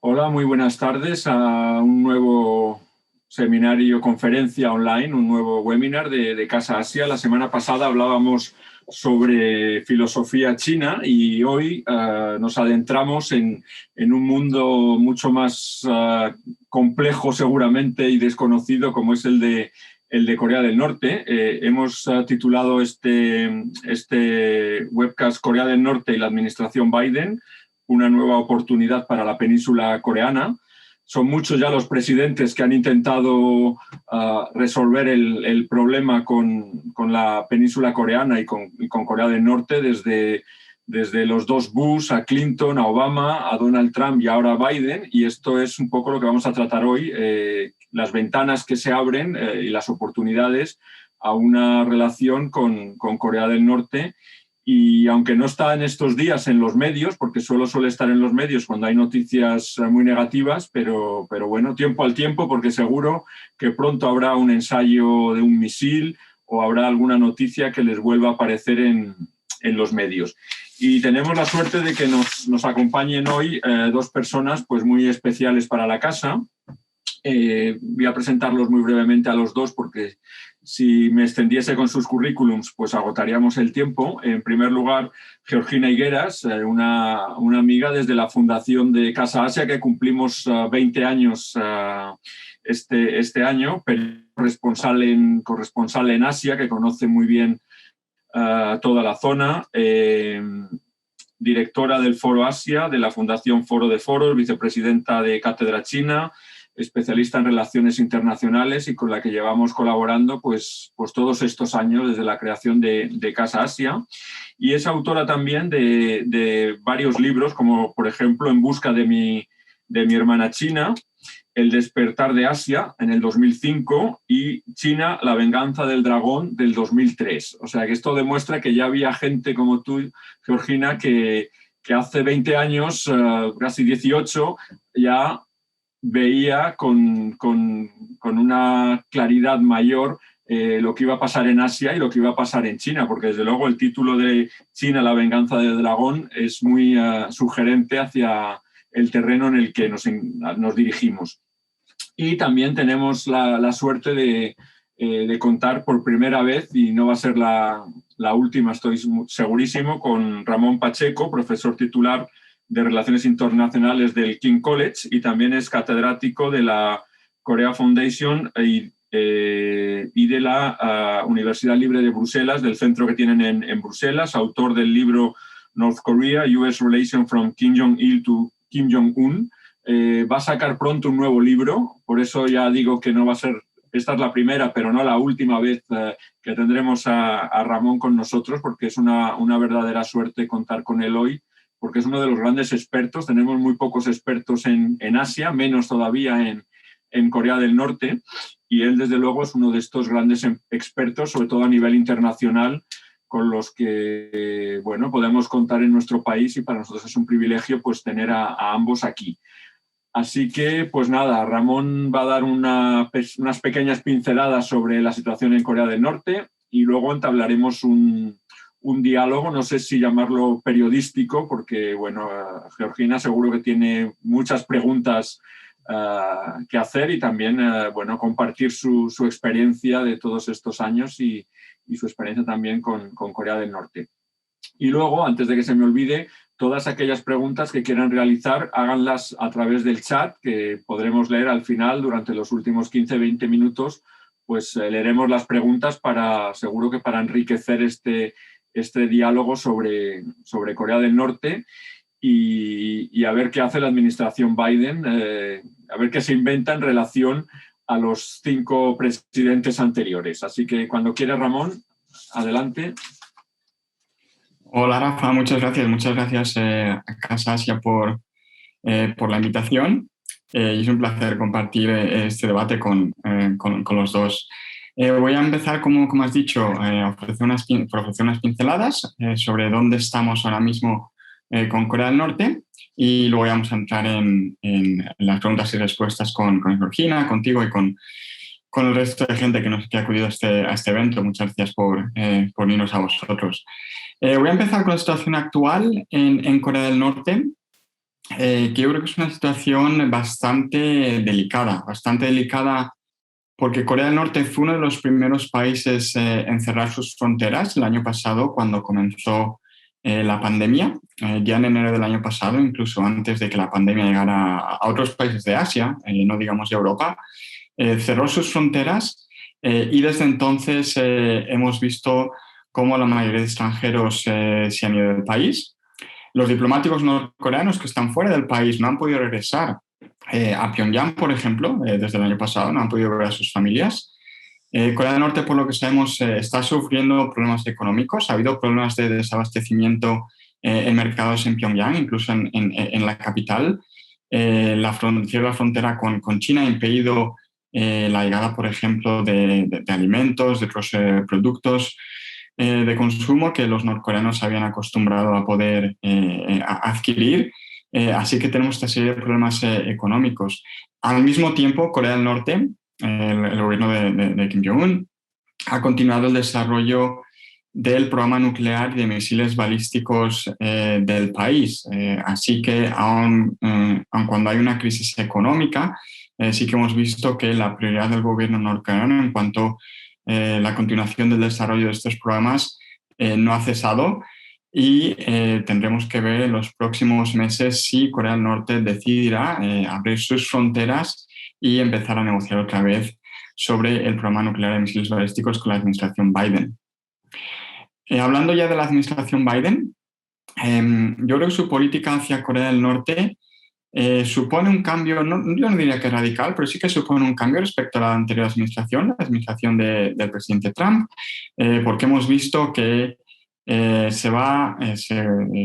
Hola, muy buenas tardes a un nuevo seminario, conferencia online, un nuevo webinar de Casa Asia. La semana pasada hablábamos sobre filosofía china y hoy nos adentramos en un mundo mucho más complejo seguramente y desconocido como es el de Corea del Norte. Hemos titulado este webcast Corea del Norte y la administración Biden, una nueva oportunidad para la península coreana. Son muchos ya los presidentes que han intentado resolver el problema con la península coreana y con Corea del Norte, desde los dos Bush, a Clinton, a Obama, a Donald Trump y ahora a Biden. Y esto es un poco lo que vamos a tratar hoy, las ventanas que se abren y las oportunidades a una relación con Corea del Norte. Y aunque no está en estos días en los medios, porque suele estar en los medios cuando hay noticias muy negativas, pero bueno, tiempo al tiempo, porque seguro que pronto habrá un ensayo de un misil o habrá alguna noticia que les vuelva a aparecer en los medios. Y tenemos la suerte de que nos acompañen hoy dos personas pues, muy especiales para la casa. Voy a presentarlos muy brevemente a los dos porque si me extendiese con sus currículums, pues agotaríamos el tiempo. En primer lugar, Georgina Higueras, una amiga desde la fundación de Casa Asia, que cumplimos 20 años este año, pero corresponsal en Asia, que conoce muy bien toda la zona. Directora del Foro Asia, de la Fundación Foro de Foros, vicepresidenta de Cátedra China, especialista en relaciones internacionales y con la que llevamos colaborando pues todos estos años desde la creación de Casa Asia. Y es autora también de varios libros, como por ejemplo En busca de mi hermana China, El despertar de Asia en el 2005 y China, la venganza del dragón del 2003. O sea que esto demuestra que ya había gente como tú, Georgina, que hace 20 años, casi 18, ya veía con una claridad mayor lo que iba a pasar en Asia y lo que iba a pasar en China, porque desde luego el título de China, la venganza del dragón, es muy sugerente hacia el terreno en el que nos dirigimos. Y también tenemos la suerte de contar por primera vez, y no va a ser la última, estoy segurísimo, con Ramón Pacheco, profesor titular de Relaciones Internacionales del King College y también es catedrático de la Korea Foundation y de la Universidad Libre de Bruselas, del centro que tienen en Bruselas, autor del libro North Korea, US Relation from Kim Jong-il to Kim Jong-un. Va a sacar pronto un nuevo libro, por eso ya digo que no va a ser, esta es la primera, pero no la última vez que tendremos a Ramón con nosotros, porque es una verdadera suerte contar con él hoy, porque es uno de los grandes expertos. Tenemos muy pocos expertos en Asia, menos todavía en Corea del Norte, y él desde luego es uno de estos grandes expertos, sobre todo a nivel internacional, con los que bueno, podemos contar en nuestro país, y para nosotros es un privilegio pues, tener a ambos aquí. Así que, pues nada, Ramón va a dar unas pequeñas pinceladas sobre la situación en Corea del Norte y luego entablaremos un diálogo, no sé si llamarlo periodístico, porque, bueno, Georgina seguro que tiene muchas preguntas que hacer y también, bueno, compartir su experiencia de todos estos años y su experiencia también con Corea del Norte. Y luego, antes de que se me olvide, todas aquellas preguntas que quieran realizar, háganlas a través del chat, que podremos leer al final durante los últimos 15-20 minutos. Pues leeremos las preguntas seguro que para enriquecer este diálogo sobre Corea del Norte y a ver qué hace la administración Biden, a ver qué se inventa en relación a los 5 presidentes anteriores. Así que cuando quiera, Ramón, adelante. Hola Rafa, muchas gracias a Casa Asia por la invitación y es un placer compartir este debate con los dos. Voy a empezar, como has dicho, a ofrecer unas pinceladas sobre dónde estamos ahora mismo con Corea del Norte y luego vamos a entrar en las preguntas y respuestas con Georgina, contigo y con el resto de gente que ha acudido a este evento. Muchas gracias por unirnos a vosotros. Voy a empezar con la situación actual en Corea del Norte. que yo creo que es una situación bastante delicada porque Corea del Norte fue uno de los primeros países en cerrar sus fronteras el año pasado cuando comenzó la pandemia, ya en enero del año pasado, incluso antes de que la pandemia llegara a otros países de Asia, no digamos de Europa, cerró sus fronteras y desde entonces hemos visto cómo la mayoría de extranjeros se han ido del país. Los diplomáticos norcoreanos que están fuera del país no han podido regresar a Pyongyang, por ejemplo, desde el año pasado, no han podido ver a sus familias. Corea del Norte, por lo que sabemos, está sufriendo problemas económicos. Ha habido problemas de desabastecimiento en mercados en Pyongyang, incluso en la capital. La frontera con China ha impedido la llegada, por ejemplo, de alimentos, de otros productos de consumo que los norcoreanos se habían acostumbrado a poder adquirir. Así que tenemos esta serie de problemas económicos. Al mismo tiempo, Corea del Norte, el gobierno de Kim Jong-un, ha continuado el desarrollo del programa nuclear y de misiles balísticos del país. Así que aun cuando hay una crisis económica, sí que hemos visto que la prioridad del gobierno norcoreano en cuanto a la continuación del desarrollo de estos programas no ha cesado y tendremos que ver en los próximos meses si Corea del Norte decidirá abrir sus fronteras y empezar a negociar otra vez sobre el programa nuclear de misiles balísticos con la administración Biden. Hablando ya de la administración Biden, yo creo que su política hacia Corea del Norte supone un cambio, yo no diría que radical, pero sí que supone un cambio respecto a la anterior administración, la administración del presidente Trump, porque hemos visto que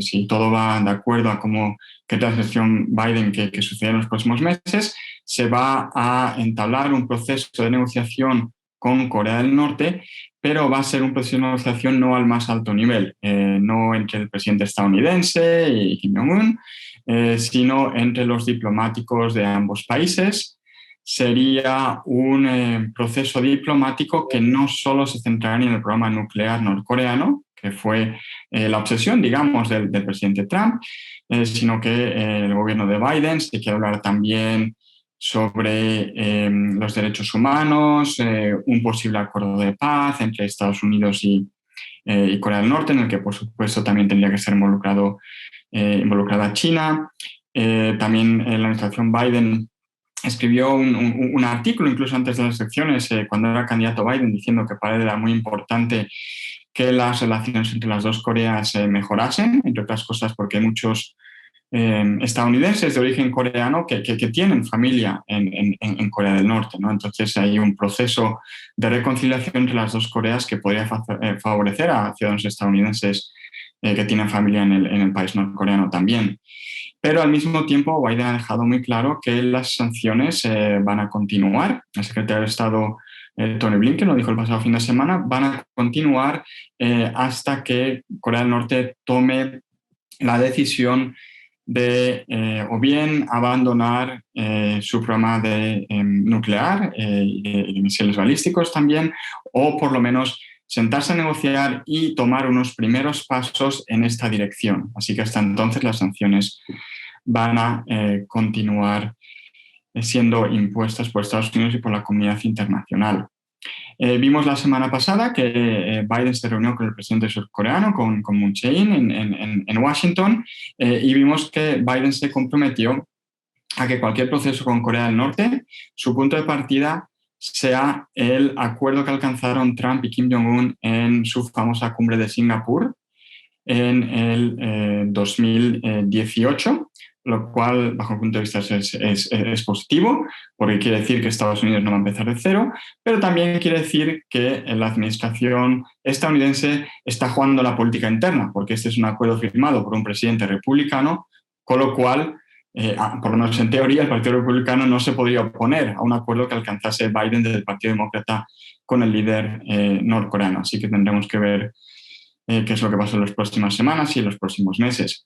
si todo va de acuerdo a que la administración Biden que sucede en los próximos meses, se va a entablar un proceso de negociación con Corea del Norte, pero va a ser un proceso de negociación no al más alto nivel, no entre el presidente estadounidense y Kim Jong-un, sino entre los diplomáticos de ambos países. Sería un proceso diplomático que no solo se centraría en el programa nuclear norcoreano, que fue la obsesión, digamos, del presidente Trump, sino que el gobierno de Biden se quiere hablar también sobre los derechos humanos, un posible acuerdo de paz entre Estados Unidos y Corea del Norte, en el que, por supuesto, también tendría que ser involucrada China. También la administración Biden escribió un artículo, incluso antes de las elecciones, cuando era candidato Biden, diciendo que para él era muy importante que las relaciones entre las dos Coreas mejorasen, entre otras cosas porque hay muchos estadounidenses de origen coreano que tienen familia en Corea del Norte, ¿no? Entonces hay un proceso de reconciliación entre las dos Coreas que podría favorecer a ciudadanos estadounidenses que tienen familia en el país norcoreano también. Pero al mismo tiempo Biden ha dejado muy claro que las sanciones van a continuar. El secretario de Estado Tony Blinken lo dijo el pasado fin de semana, van a continuar hasta que Corea del Norte tome la decisión de o bien abandonar su programa nuclear y de misiles balísticos también, o por lo menos sentarse a negociar y tomar unos primeros pasos en esta dirección. Así que hasta entonces las sanciones van a continuar siendo impuestas por Estados Unidos y por la comunidad internacional. Vimos la semana pasada que Biden se reunió con el presidente surcoreano, con Moon Jae-in, en Washington, y vimos que Biden se comprometió a que cualquier proceso con Corea del Norte, su punto de partida sea el acuerdo que alcanzaron Trump y Kim Jong-un en su famosa cumbre de Singapur en el 2018, lo cual, bajo mi punto de vista, es positivo, porque quiere decir que Estados Unidos no va a empezar de cero, pero también quiere decir que la administración estadounidense está jugando la política interna, porque este es un acuerdo firmado por un presidente republicano, con lo cual, por lo menos en teoría, el Partido Republicano no se podría oponer a un acuerdo que alcanzase Biden del Partido Demócrata con el líder norcoreano. Así que tendremos que ver qué es lo que pasa en las próximas semanas y en los próximos meses.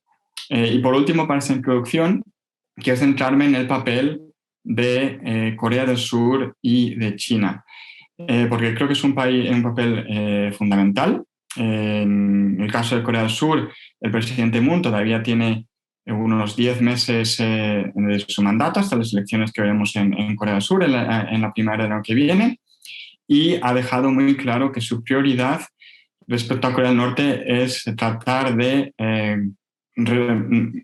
Y por último, para esta introducción, quiero centrarme en el papel de Corea del Sur y de China, porque creo que es un papel fundamental. En el caso de Corea del Sur, el presidente Moon todavía tiene unos 10 meses de su mandato, hasta las elecciones que veremos en Corea del Sur en la primavera del año que viene, y ha dejado muy claro que su prioridad respecto a Corea del Norte es tratar de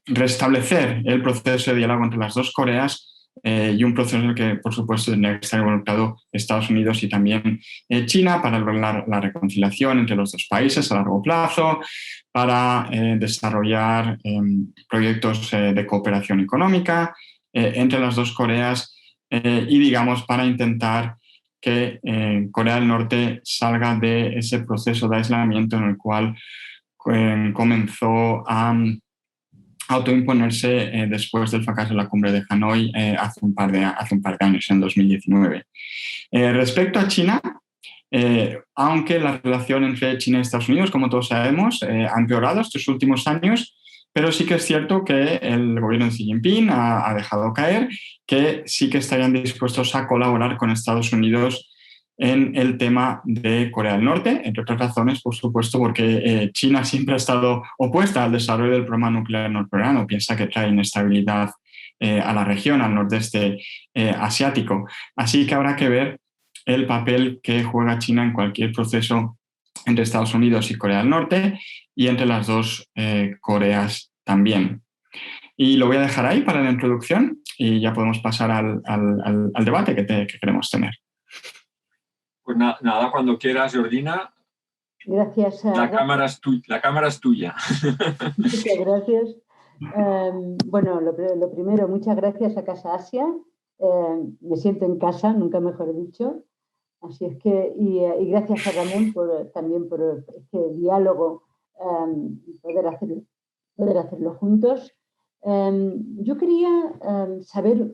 restablecer el proceso de diálogo entre las dos Coreas, y un proceso en el que, por supuesto, tendría que estar involucrado Estados Unidos y también China para lograr la reconciliación entre los dos países a largo plazo, para desarrollar proyectos de cooperación económica entre las dos Coreas, y, digamos, para intentar que Corea del Norte salga de ese proceso de aislamiento en el cual comenzó a autoimponerse después del fracaso de la cumbre de Hanoi hace un par de años, en 2019. Respecto a China, aunque la relación entre China y Estados Unidos, como todos sabemos, ha empeorado estos últimos años, pero sí que es cierto que el gobierno de Xi Jinping ha dejado caer que sí que estarían dispuestos a colaborar con Estados Unidos en el tema de Corea del Norte, entre otras razones, por supuesto, porque China siempre ha estado opuesta al desarrollo del programa nuclear norcoreano, piensa que trae inestabilidad a la región, al nordeste asiático. Así que habrá que ver el papel que juega China en cualquier proceso entre Estados Unidos y Corea del Norte, y entre las dos Coreas también. Y lo voy a dejar ahí para la introducción y ya podemos pasar al debate que queremos tener. Pues nada, cuando quieras, Jordina. Gracias. La cámara es tuya. Muchas gracias. Bueno, lo primero, muchas gracias a Casa Asia. Me siento en casa, nunca mejor dicho. Así es que, y gracias a Ramón también por este diálogo, poder hacerlo juntos. Yo quería saber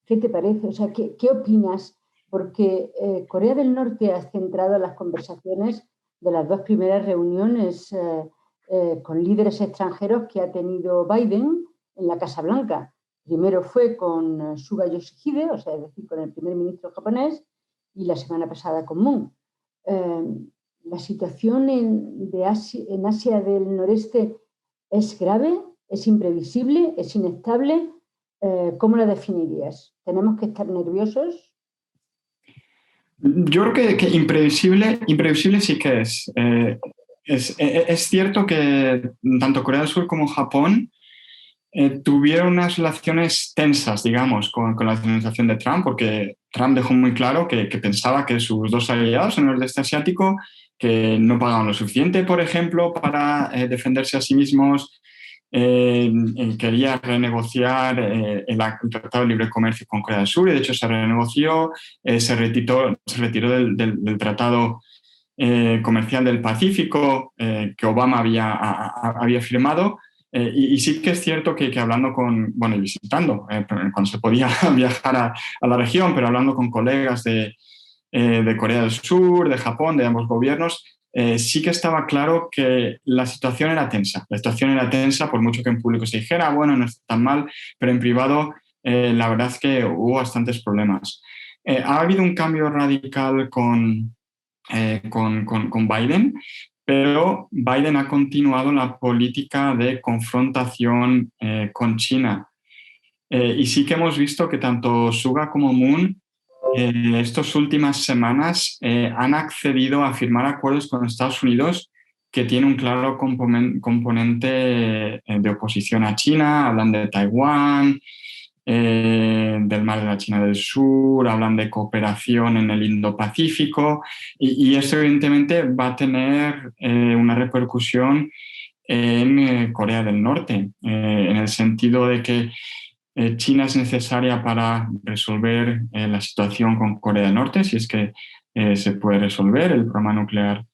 qué te parece, o sea, qué opinas, porque Corea del Norte ha centrado las conversaciones de las dos primeras reuniones con líderes extranjeros que ha tenido Biden en la Casa Blanca. Primero fue con Suga Yoshihide, o sea, es decir, con el primer ministro japonés, y la semana pasada con Moon. La situación en Asia del Noreste es grave, es imprevisible, es inestable. ¿Cómo la definirías? ¿Tenemos que estar nerviosos? Yo creo que imprevisible sí que es. Es cierto que tanto Corea del Sur como Japón tuvieron unas relaciones tensas, digamos, con la administración de Trump, porque Trump dejó muy claro que pensaba que sus dos aliados en el nordeste asiático, que no pagaban lo suficiente, por ejemplo, para defenderse a sí mismos, quería renegociar el Tratado de Libre Comercio con Corea del Sur, y de hecho se renegoció, se retiró del Tratado Comercial del Pacífico que Obama había firmado. Y sí que es cierto que hablando y visitando, cuando se podía viajar a la región, pero hablando con colegas de Corea del Sur, de Japón, de ambos gobiernos, sí que estaba claro que la situación era tensa. La situación era tensa, por mucho que en público se dijera, bueno, no está tan mal, pero en privado la verdad es que hubo bastantes problemas. Ha habido un cambio radical con Biden, pero Biden ha continuado la política de confrontación con China. Y sí que hemos visto que tanto Suga como Moon estas últimas semanas han accedido a firmar acuerdos con Estados Unidos que tienen un claro componente de oposición a China. Hablan de Taiwán, del mar de la China del Sur, hablan de cooperación en el Indo-Pacífico, y eso evidentemente va a tener una repercusión en Corea del Norte, en el sentido de que China es necesaria para resolver la situación con Corea del Norte, si es que se puede resolver el programa nuclear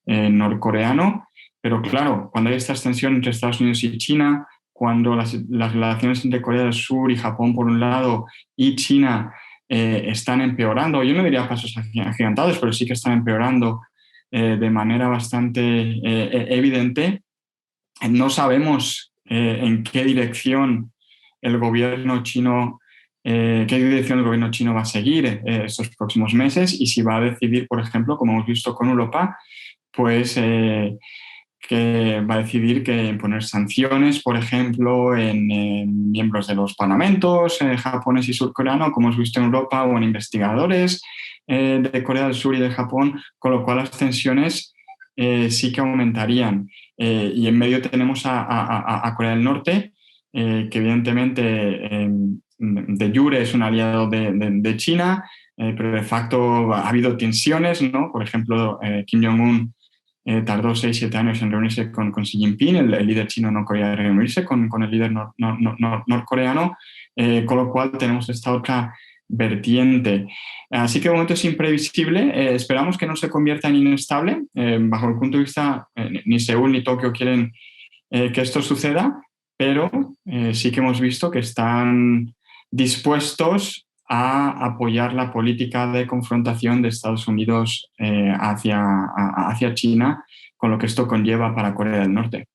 norcoreano. Pero claro, cuando hay esta extensión entre Estados Unidos y China, cuando las relaciones entre Corea del Sur y Japón por un lado y China están empeorando, yo no diría pasos agigantados, pero sí que están empeorando de manera bastante evidente, no sabemos en qué dirección el gobierno chino va a seguir estos próximos meses, y si va a decidir, por ejemplo, como hemos visto con Europa, pues que va a decidir que imponer sanciones, por ejemplo, en miembros de los parlamentos japonés y surcoreano, como hemos visto en Europa, o en investigadores de Corea del Sur y de Japón, con lo cual las tensiones sí que aumentarían. Y en medio tenemos a Corea del Norte, que evidentemente de jure es un aliado de China, pero de facto ha habido tensiones, ¿no? Por ejemplo, Kim Jong-un tardó 6-7 años en reunirse con Xi Jinping, el líder chino no quería reunirse con el líder norcoreano, con lo cual tenemos esta otra vertiente. Así que de momento es imprevisible, esperamos que no se convierta en inestable. Bajo el punto de vista, ni Seúl ni Tokio quieren que esto suceda, pero sí que hemos visto que están dispuestos a apoyar la política de confrontación de Estados Unidos hacia China, con lo que esto conlleva para Corea del Norte.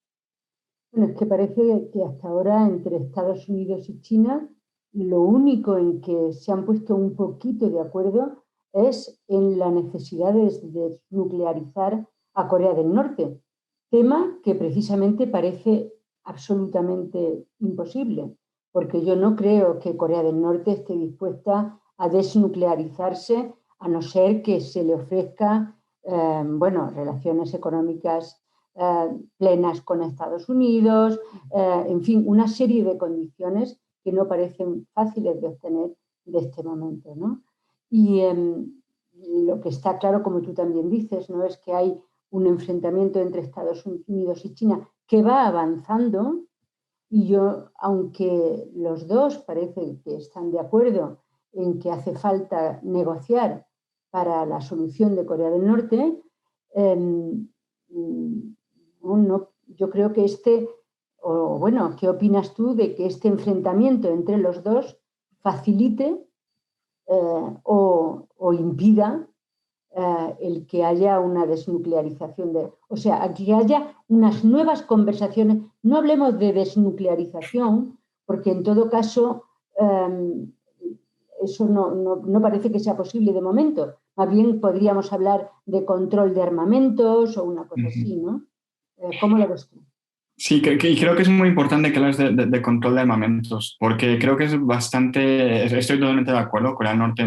Bueno, es que parece que hasta ahora entre Estados Unidos y China lo único en que se han puesto un poquito de acuerdo es en la necesidad de desnuclearizar a Corea del Norte, tema que precisamente parece absolutamente imposible, porque yo no creo que Corea del Norte esté dispuesta a desnuclearizarse a no ser que se le ofrezca relaciones económicas plenas con Estados Unidos, en fin, una serie de condiciones que no parecen fáciles de obtener de este momento, ¿no? Y lo que está claro, como tú también dices, ¿no?, es que hay un enfrentamiento entre Estados Unidos y China que va avanzando, y yo, aunque los dos parece que están de acuerdo en que hace falta negociar para la solución de Corea del Norte, yo creo que ¿qué opinas tú de que este enfrentamiento entre los dos facilite o impida el que haya una desnuclearización que haya unas nuevas conversaciones? No hablemos de desnuclearización, porque en todo caso eso no parece que sea posible de momento. Más bien podríamos hablar de control de armamentos o una cosa así, ¿no? ¿Cómo lo ves tú? Sí, creo que es muy importante que hables de control de armamentos, porque creo que es bastante, estoy totalmente de acuerdo, Corea del Norte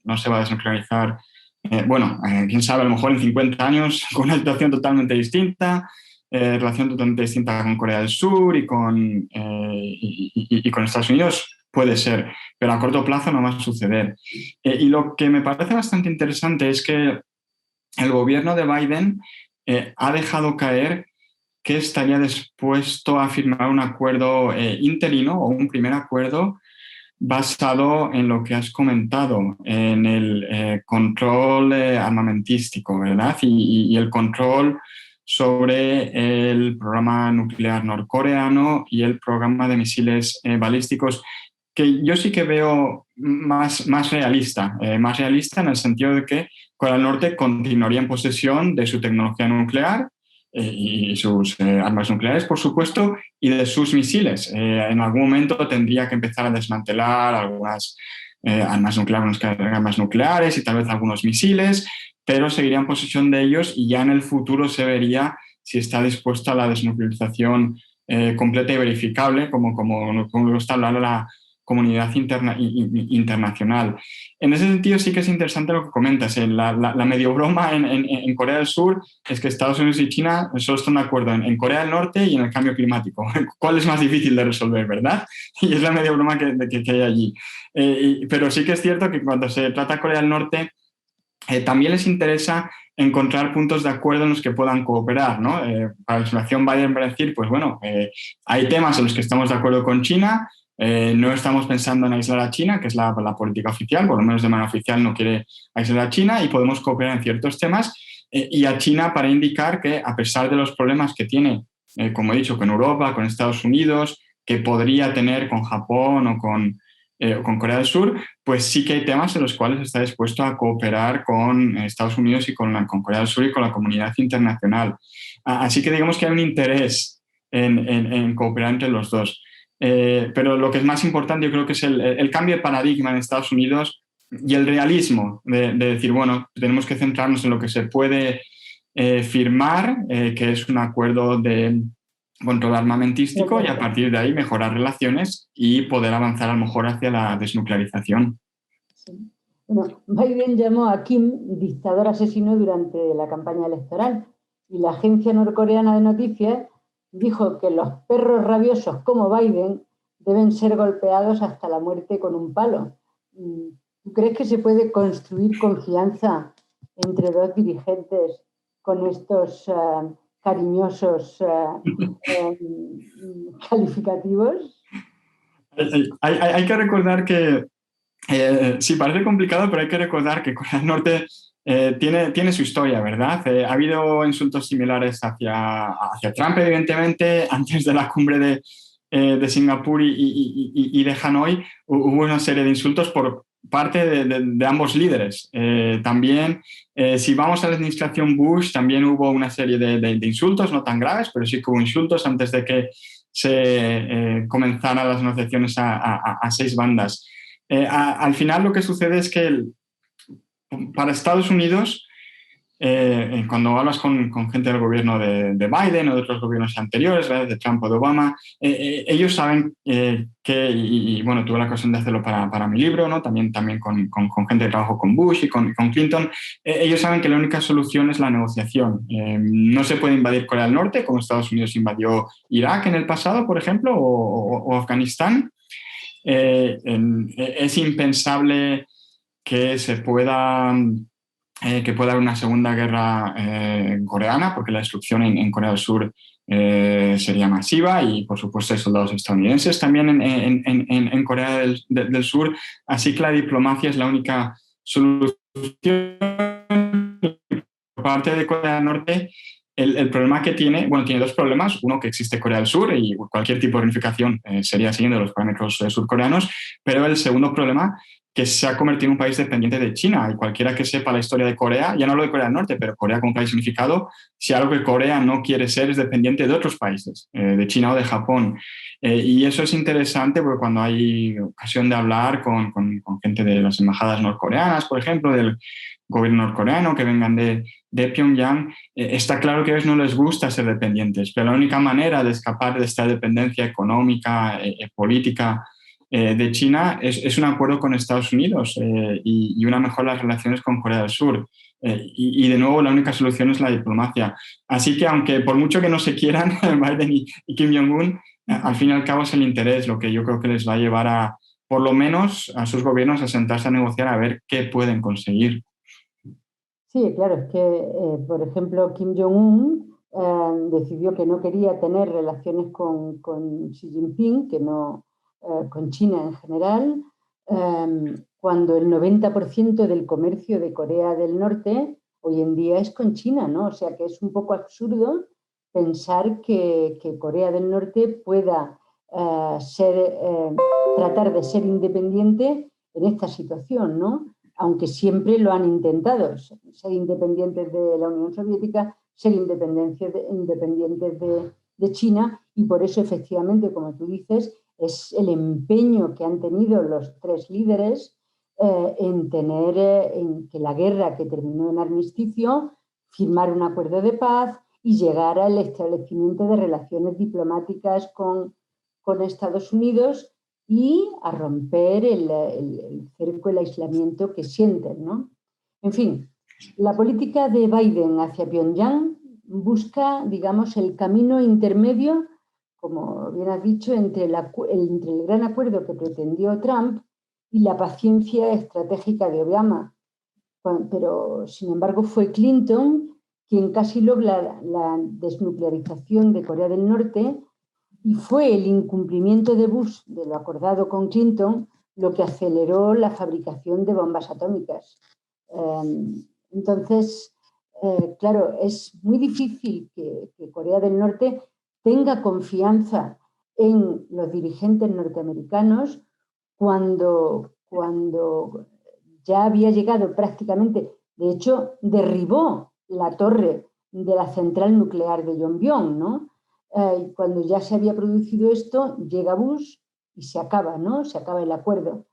no se va a desnuclearizar, quién sabe, a lo mejor en 50 años, con una situación totalmente distinta, relación totalmente distinta con Corea del Sur y con Estados Unidos, puede ser, pero a corto plazo no va a suceder. Y lo que me parece bastante interesante es que el gobierno de Biden ha dejado caer que estaría dispuesto a firmar un acuerdo interino o un primer acuerdo basado en lo que has comentado, en el control armamentístico, ¿verdad? Y el control sobre el programa nuclear norcoreano y el programa de misiles balísticos, que yo sí que veo más realista en el sentido de que Corea del Norte continuaría en posesión de su tecnología nuclear y sus armas nucleares, por supuesto, y de sus misiles. En algún momento tendría que empezar a desmantelar algunas armas nucleares y tal vez algunos misiles, pero seguiría en posesión de ellos y ya en el futuro se vería si está dispuesta a la desnuclearización completa y verificable, como lo está hablando la comunidad internacional. En ese sentido sí que es interesante lo que comentas. La medio broma en Corea del Sur es que Estados Unidos y China solo están de acuerdo en Corea del Norte y en el cambio climático. ¿Cuál es más difícil de resolver, verdad? Y es la medio broma que hay allí. Pero sí que es cierto que cuando se trata de Corea del Norte, también les interesa encontrar puntos de acuerdo en los que puedan cooperar, ¿no? Para la administración Biden va a decir, pues bueno, hay temas en los que estamos de acuerdo con China. No estamos pensando en aislar a China, que es la política oficial, por lo menos de manera oficial no quiere aislar a China, y podemos cooperar en ciertos temas, y a China para indicar que a pesar de los problemas que tiene, como he dicho, con Europa, con Estados Unidos, que podría tener con Japón o con Corea del Sur, pues sí que hay temas en los cuales está dispuesto a cooperar con Estados Unidos y con Corea del Sur y con la comunidad internacional. Así que digamos que hay un interés en cooperar entre los dos. Pero lo que es más importante yo creo que es el cambio de paradigma en Estados Unidos y el realismo de decir, bueno, tenemos que centrarnos en lo que se puede firmar, que es un acuerdo de control armamentístico, y a partir de ahí mejorar relaciones y poder avanzar a lo mejor hacia la desnuclearización. Sí. Bueno, Biden llamó a Kim dictador asesino durante la campaña electoral y la agencia norcoreana de noticias dijo que los perros rabiosos como Biden deben ser golpeados hasta la muerte con un palo. ¿Tú crees que se puede construir confianza entre dos dirigentes con estos cariñosos calificativos? Hay que recordar que, sí, parece complicado, pero hay que recordar que Corea del Norte tiene su historia, ¿verdad? Ha habido insultos similares hacia Trump, evidentemente, antes de la cumbre de Singapur y de Hanoi, hubo una serie de insultos por parte de ambos líderes. También, si vamos a la administración Bush, también hubo una serie de insultos, no tan graves, pero sí que hubo insultos antes de que se comenzaran las negociaciones a 6 bandas. Al final lo que sucede es que para Estados Unidos, cuando hablas con gente del gobierno de Biden o de otros gobiernos anteriores, de Trump o de Obama, ellos saben que, y bueno, tuve la ocasión de hacerlo para mi libro, ¿no? También con gente que trabajó con Bush y con Clinton, ellos saben que la única solución es la negociación. No se puede invadir Corea del Norte, como Estados Unidos invadió Irak en el pasado, por ejemplo, o Afganistán. Es impensable que pueda haber una segunda guerra coreana, porque la destrucción en Corea del Sur sería masiva, y por supuesto hay soldados estadounidenses también en Corea del Sur, así que la diplomacia es la única solución. Por parte de Corea del Norte, el problema que tiene, bueno, tiene 2 problemas. Uno, que existe Corea del Sur y cualquier tipo de reunificación sería siguiendo los parámetros surcoreanos, pero el segundo problema, que se ha convertido en un país dependiente de China, y cualquiera que sepa la historia de Corea, ya no hablo de Corea del Norte, pero Corea como país unificado, si algo que Corea no quiere ser es dependiente de otros países, de China o de Japón. Y eso es interesante porque cuando hay ocasión de hablar con gente de las embajadas norcoreanas, por ejemplo, del gobierno norcoreano, que vengan de Pyongyang, está claro que a ellos no les gusta ser dependientes, pero la única manera de escapar de esta dependencia económica, política, de China es un acuerdo con Estados Unidos y una mejora de las relaciones con Corea del Sur. Y de nuevo, la única solución es la diplomacia. Así que, aunque por mucho que no se quieran, Biden y Kim Jong-un, al fin y al cabo es el interés lo que yo creo que les va a llevar por lo menos a sus gobiernos a sentarse a negociar, a ver qué pueden conseguir. Sí, claro, es que, por ejemplo, Kim Jong-un decidió que no quería tener relaciones con Xi Jinping, que no, con China en general, cuando el 90% del comercio de Corea del Norte hoy en día es con China, ¿no? O sea que es un poco absurdo pensar que Corea del Norte pueda tratar de ser independiente en esta situación, ¿no? Aunque siempre lo han intentado, ser independientes de la Unión Soviética, ser independientes de China, y por eso efectivamente, como tú dices, es el empeño que han tenido los 3 líderes en que la guerra, que terminó en armisticio, firmar un acuerdo de paz y llegar al establecimiento de relaciones diplomáticas con Estados Unidos, y a romper el cerco, el aislamiento que sienten, ¿no? En fin, la política de Biden hacia Pyongyang busca, digamos, el camino intermedio, como bien has dicho, entre el gran acuerdo que pretendió Trump y la paciencia estratégica de Obama. Pero, sin embargo, fue Clinton quien casi logra la desnuclearización de Corea del Norte, y fue el incumplimiento de Bush de lo acordado con Clinton lo que aceleró la fabricación de bombas atómicas. Entonces, claro, es muy difícil que Corea del Norte tenga confianza en los dirigentes norteamericanos cuando ya había llegado prácticamente, de hecho, derribó la torre de la central nuclear de Yongbyon, ¿no? Cuando ya se había producido esto, llega Bush y se acaba, ¿no? Se acaba el acuerdo.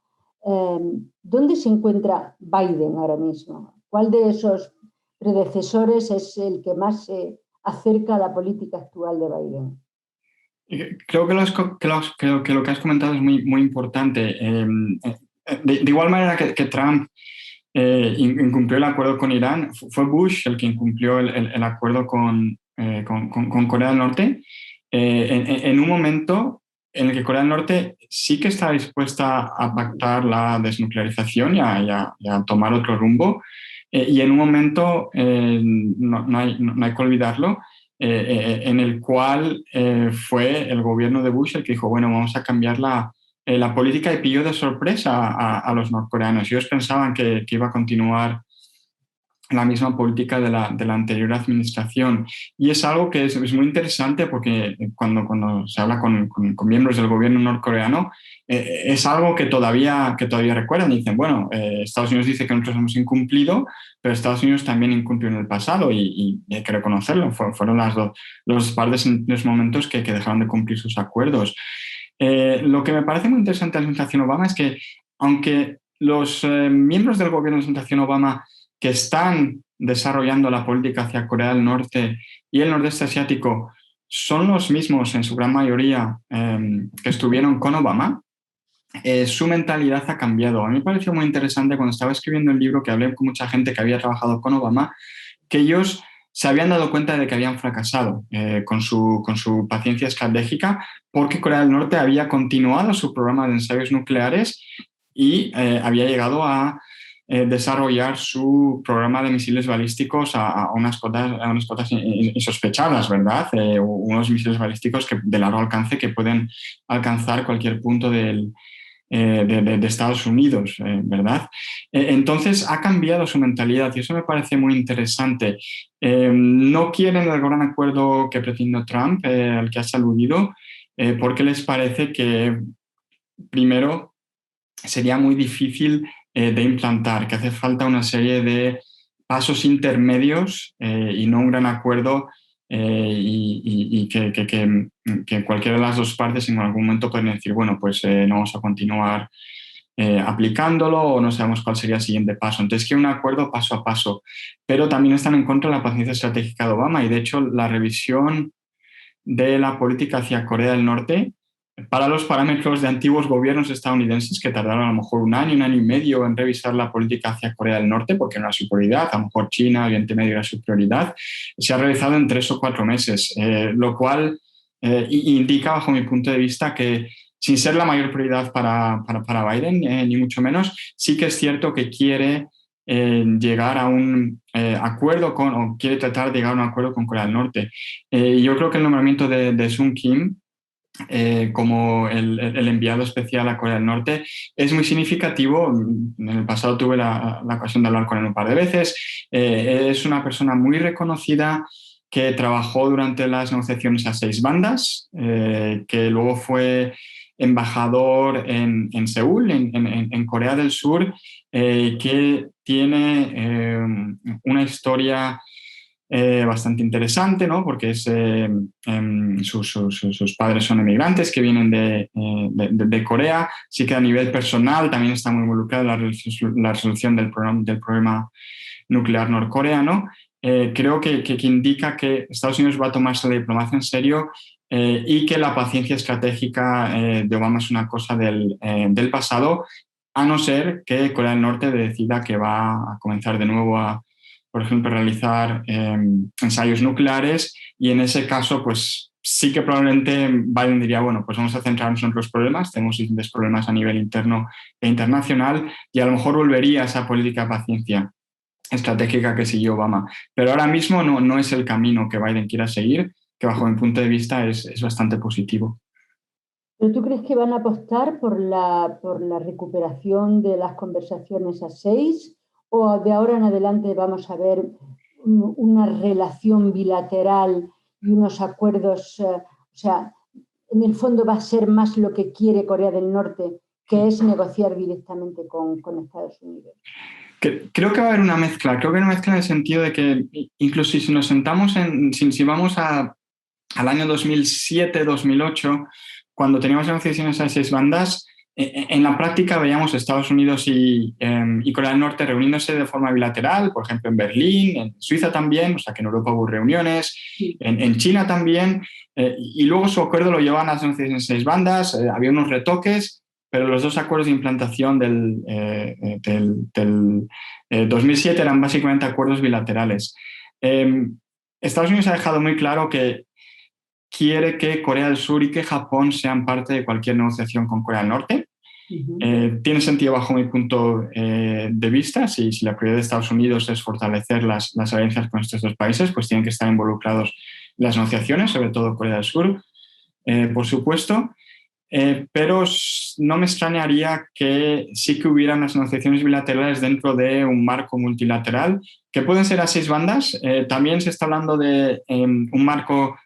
¿Dónde se encuentra Biden ahora mismo? ¿Cuál de esos predecesores es el que más se acerca a la política actual de Biden. Creo que lo que has comentado es muy, muy importante. De igual manera que Trump incumplió el acuerdo con Irán, fue Bush el que incumplió el acuerdo con Corea del Norte, en un momento en el que Corea del Norte sí que está dispuesta a pactar la desnuclearización y a tomar otro rumbo, y en un momento, no hay que olvidarlo, en el cual fue el gobierno de Bush el que dijo, bueno, vamos a cambiar la política, y pilló de sorpresa a los norcoreanos. Ellos pensaban que iba a continuar la misma política de la anterior administración. Y es algo que es muy interesante, porque cuando se habla con miembros del gobierno norcoreano, es algo que todavía recuerdan. Dicen, bueno, Estados Unidos dice que nosotros hemos incumplido, pero Estados Unidos también incumplió en el pasado, y hay que reconocerlo. Fueron los par de momentos que dejaron de cumplir sus acuerdos. Lo que me parece muy interesante de la administración Obama es que, aunque los miembros del gobierno de la administración Obama que están desarrollando la política hacia Corea del Norte y el nordeste asiático son los mismos en su gran mayoría que estuvieron con Obama, su mentalidad ha cambiado. A mí me pareció muy interesante cuando estaba escribiendo el libro, que hablé con mucha gente que había trabajado con Obama, que ellos se habían dado cuenta de que habían fracasado con su paciencia estratégica, porque Corea del Norte había continuado su programa de ensayos nucleares y había llegado a desarrollar su programa de misiles balísticos a unas cotas insospechadas, ¿verdad? Unos misiles balísticos de largo alcance que pueden alcanzar cualquier punto de Estados Unidos, ¿verdad? Entonces ha cambiado su mentalidad, y eso me parece muy interesante. No quieren el gran acuerdo que pretende Trump, al que has aludido, porque les parece que, primero, sería muy difícil de implantar, que hace falta una serie de pasos intermedios y no un gran acuerdo, y que cualquiera de las dos partes en algún momento pueden decir, bueno, pues no vamos a continuar aplicándolo, o no sabemos cuál sería el siguiente paso. Entonces, que un acuerdo paso a paso. Pero también están en contra de la paciencia estratégica de Obama, y de hecho la revisión de la política hacia Corea del Norte, para los parámetros de antiguos gobiernos estadounidenses, que tardaron a lo mejor un año y medio en revisar la política hacia Corea del Norte, porque no era su prioridad, a lo mejor China, Oriente Medio era su prioridad, se ha realizado en 3 o 4 meses, lo cual indica, bajo mi punto de vista, que sin ser la mayor prioridad para Biden, ni mucho menos, sí que es cierto que quiere llegar a un acuerdo o quiere tratar de llegar a un acuerdo con Corea del Norte. Yo creo que el nombramiento de Sung Kim como el enviado especial a Corea del Norte es muy significativo. En el pasado tuve la ocasión de hablar con él un par de veces. Es una persona muy reconocida, que trabajó durante las negociaciones a 6 bandas, que luego fue embajador en Seúl, en Corea del Sur, que tiene una historia bastante interesante, ¿no? Porque sus padres son emigrantes que vienen de Corea. Sí que a nivel personal también está muy involucrado en la resolución del problema nuclear norcoreano. Creo que indica que Estados Unidos va a tomarse la diplomacia en serio, y que la paciencia estratégica de Obama es una cosa del pasado, a no ser que Corea del Norte decida que va a comenzar de nuevo a, por ejemplo, realizar ensayos nucleares, y en ese caso, pues sí que probablemente Biden diría, bueno, pues vamos a centrarnos en otros problemas, tenemos suficientes problemas a nivel interno e internacional, y a lo mejor volvería a esa política de paciencia estratégica que siguió Obama. Pero ahora mismo no es el camino que Biden quiera seguir, que bajo mi punto de vista es bastante positivo. ¿Pero tú crees que van a apostar por la recuperación de las conversaciones a 6, o de ahora en adelante vamos a ver una relación bilateral y unos acuerdos? O sea, en el fondo va a ser más lo que quiere Corea del Norte, que es negociar directamente con Estados Unidos. Creo que va a haber una mezcla. Creo que una mezcla en el sentido de que, incluso si nos sentamos si vamos al año 2007, 2008, cuando teníamos negociaciones a 6 bandas, en la práctica veíamos Estados Unidos y Corea del Norte reuniéndose de forma bilateral, por ejemplo en Berlín, en Suiza también, o sea que en Europa hubo reuniones, en China también, y luego su acuerdo lo llevaban a las negociaciones en 6 bandas, había unos retoques, pero los 2 acuerdos de implantación del 2007 eran básicamente acuerdos bilaterales. Estados Unidos ha dejado muy claro que quiere que Corea del Sur y que Japón sean parte de cualquier negociación con Corea del Norte. Tiene sentido bajo mi punto de vista. Si la prioridad de Estados Unidos es fortalecer las alianzas con estos 2 países, pues tienen que estar involucrados en las negociaciones, sobre todo Corea del Sur, por supuesto. Pero no me extrañaría que sí que hubiera unas negociaciones bilaterales dentro de un marco multilateral, que pueden ser a 6 bandas. También se está hablando de un marco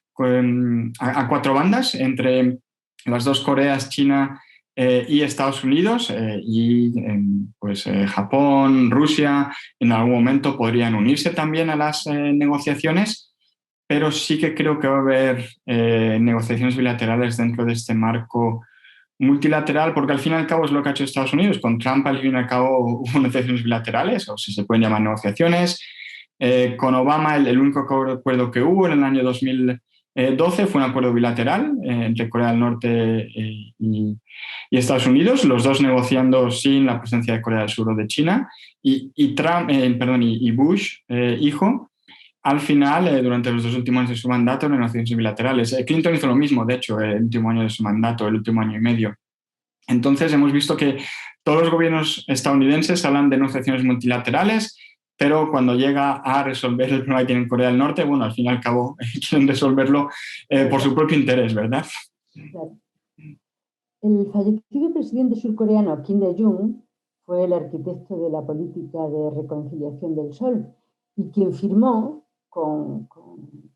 a 4 bandas entre las 2 Coreas, China y Estados Unidos, Japón, Rusia, en algún momento podrían unirse también a las negociaciones, pero sí que creo que va a haber negociaciones bilaterales dentro de este marco multilateral, porque al fin y al cabo es lo que ha hecho Estados Unidos. Con Trump al fin y al cabo hubo negociaciones bilaterales, o si se pueden llamar negociaciones. Con Obama el único acuerdo que hubo en el año 2012 fue un acuerdo bilateral entre Corea del Norte y Estados Unidos, los 2 negociando sin la presencia de Corea del Sur o de China, y Bush, hijo, al final, durante los 2 últimos años de su mandato, en negociaciones bilaterales. Clinton hizo lo mismo, de hecho, el último año de su mandato, el último año y medio. Entonces, hemos visto que todos los gobiernos estadounidenses hablan de negociaciones multilaterales, pero cuando llega a resolver el problema que tiene Corea del Norte, bueno, al fin y al cabo quieren resolverlo por su propio interés, ¿verdad? Claro. El fallecido presidente surcoreano Kim Dae-jung fue el arquitecto de la política de reconciliación del Sol y quien firmó con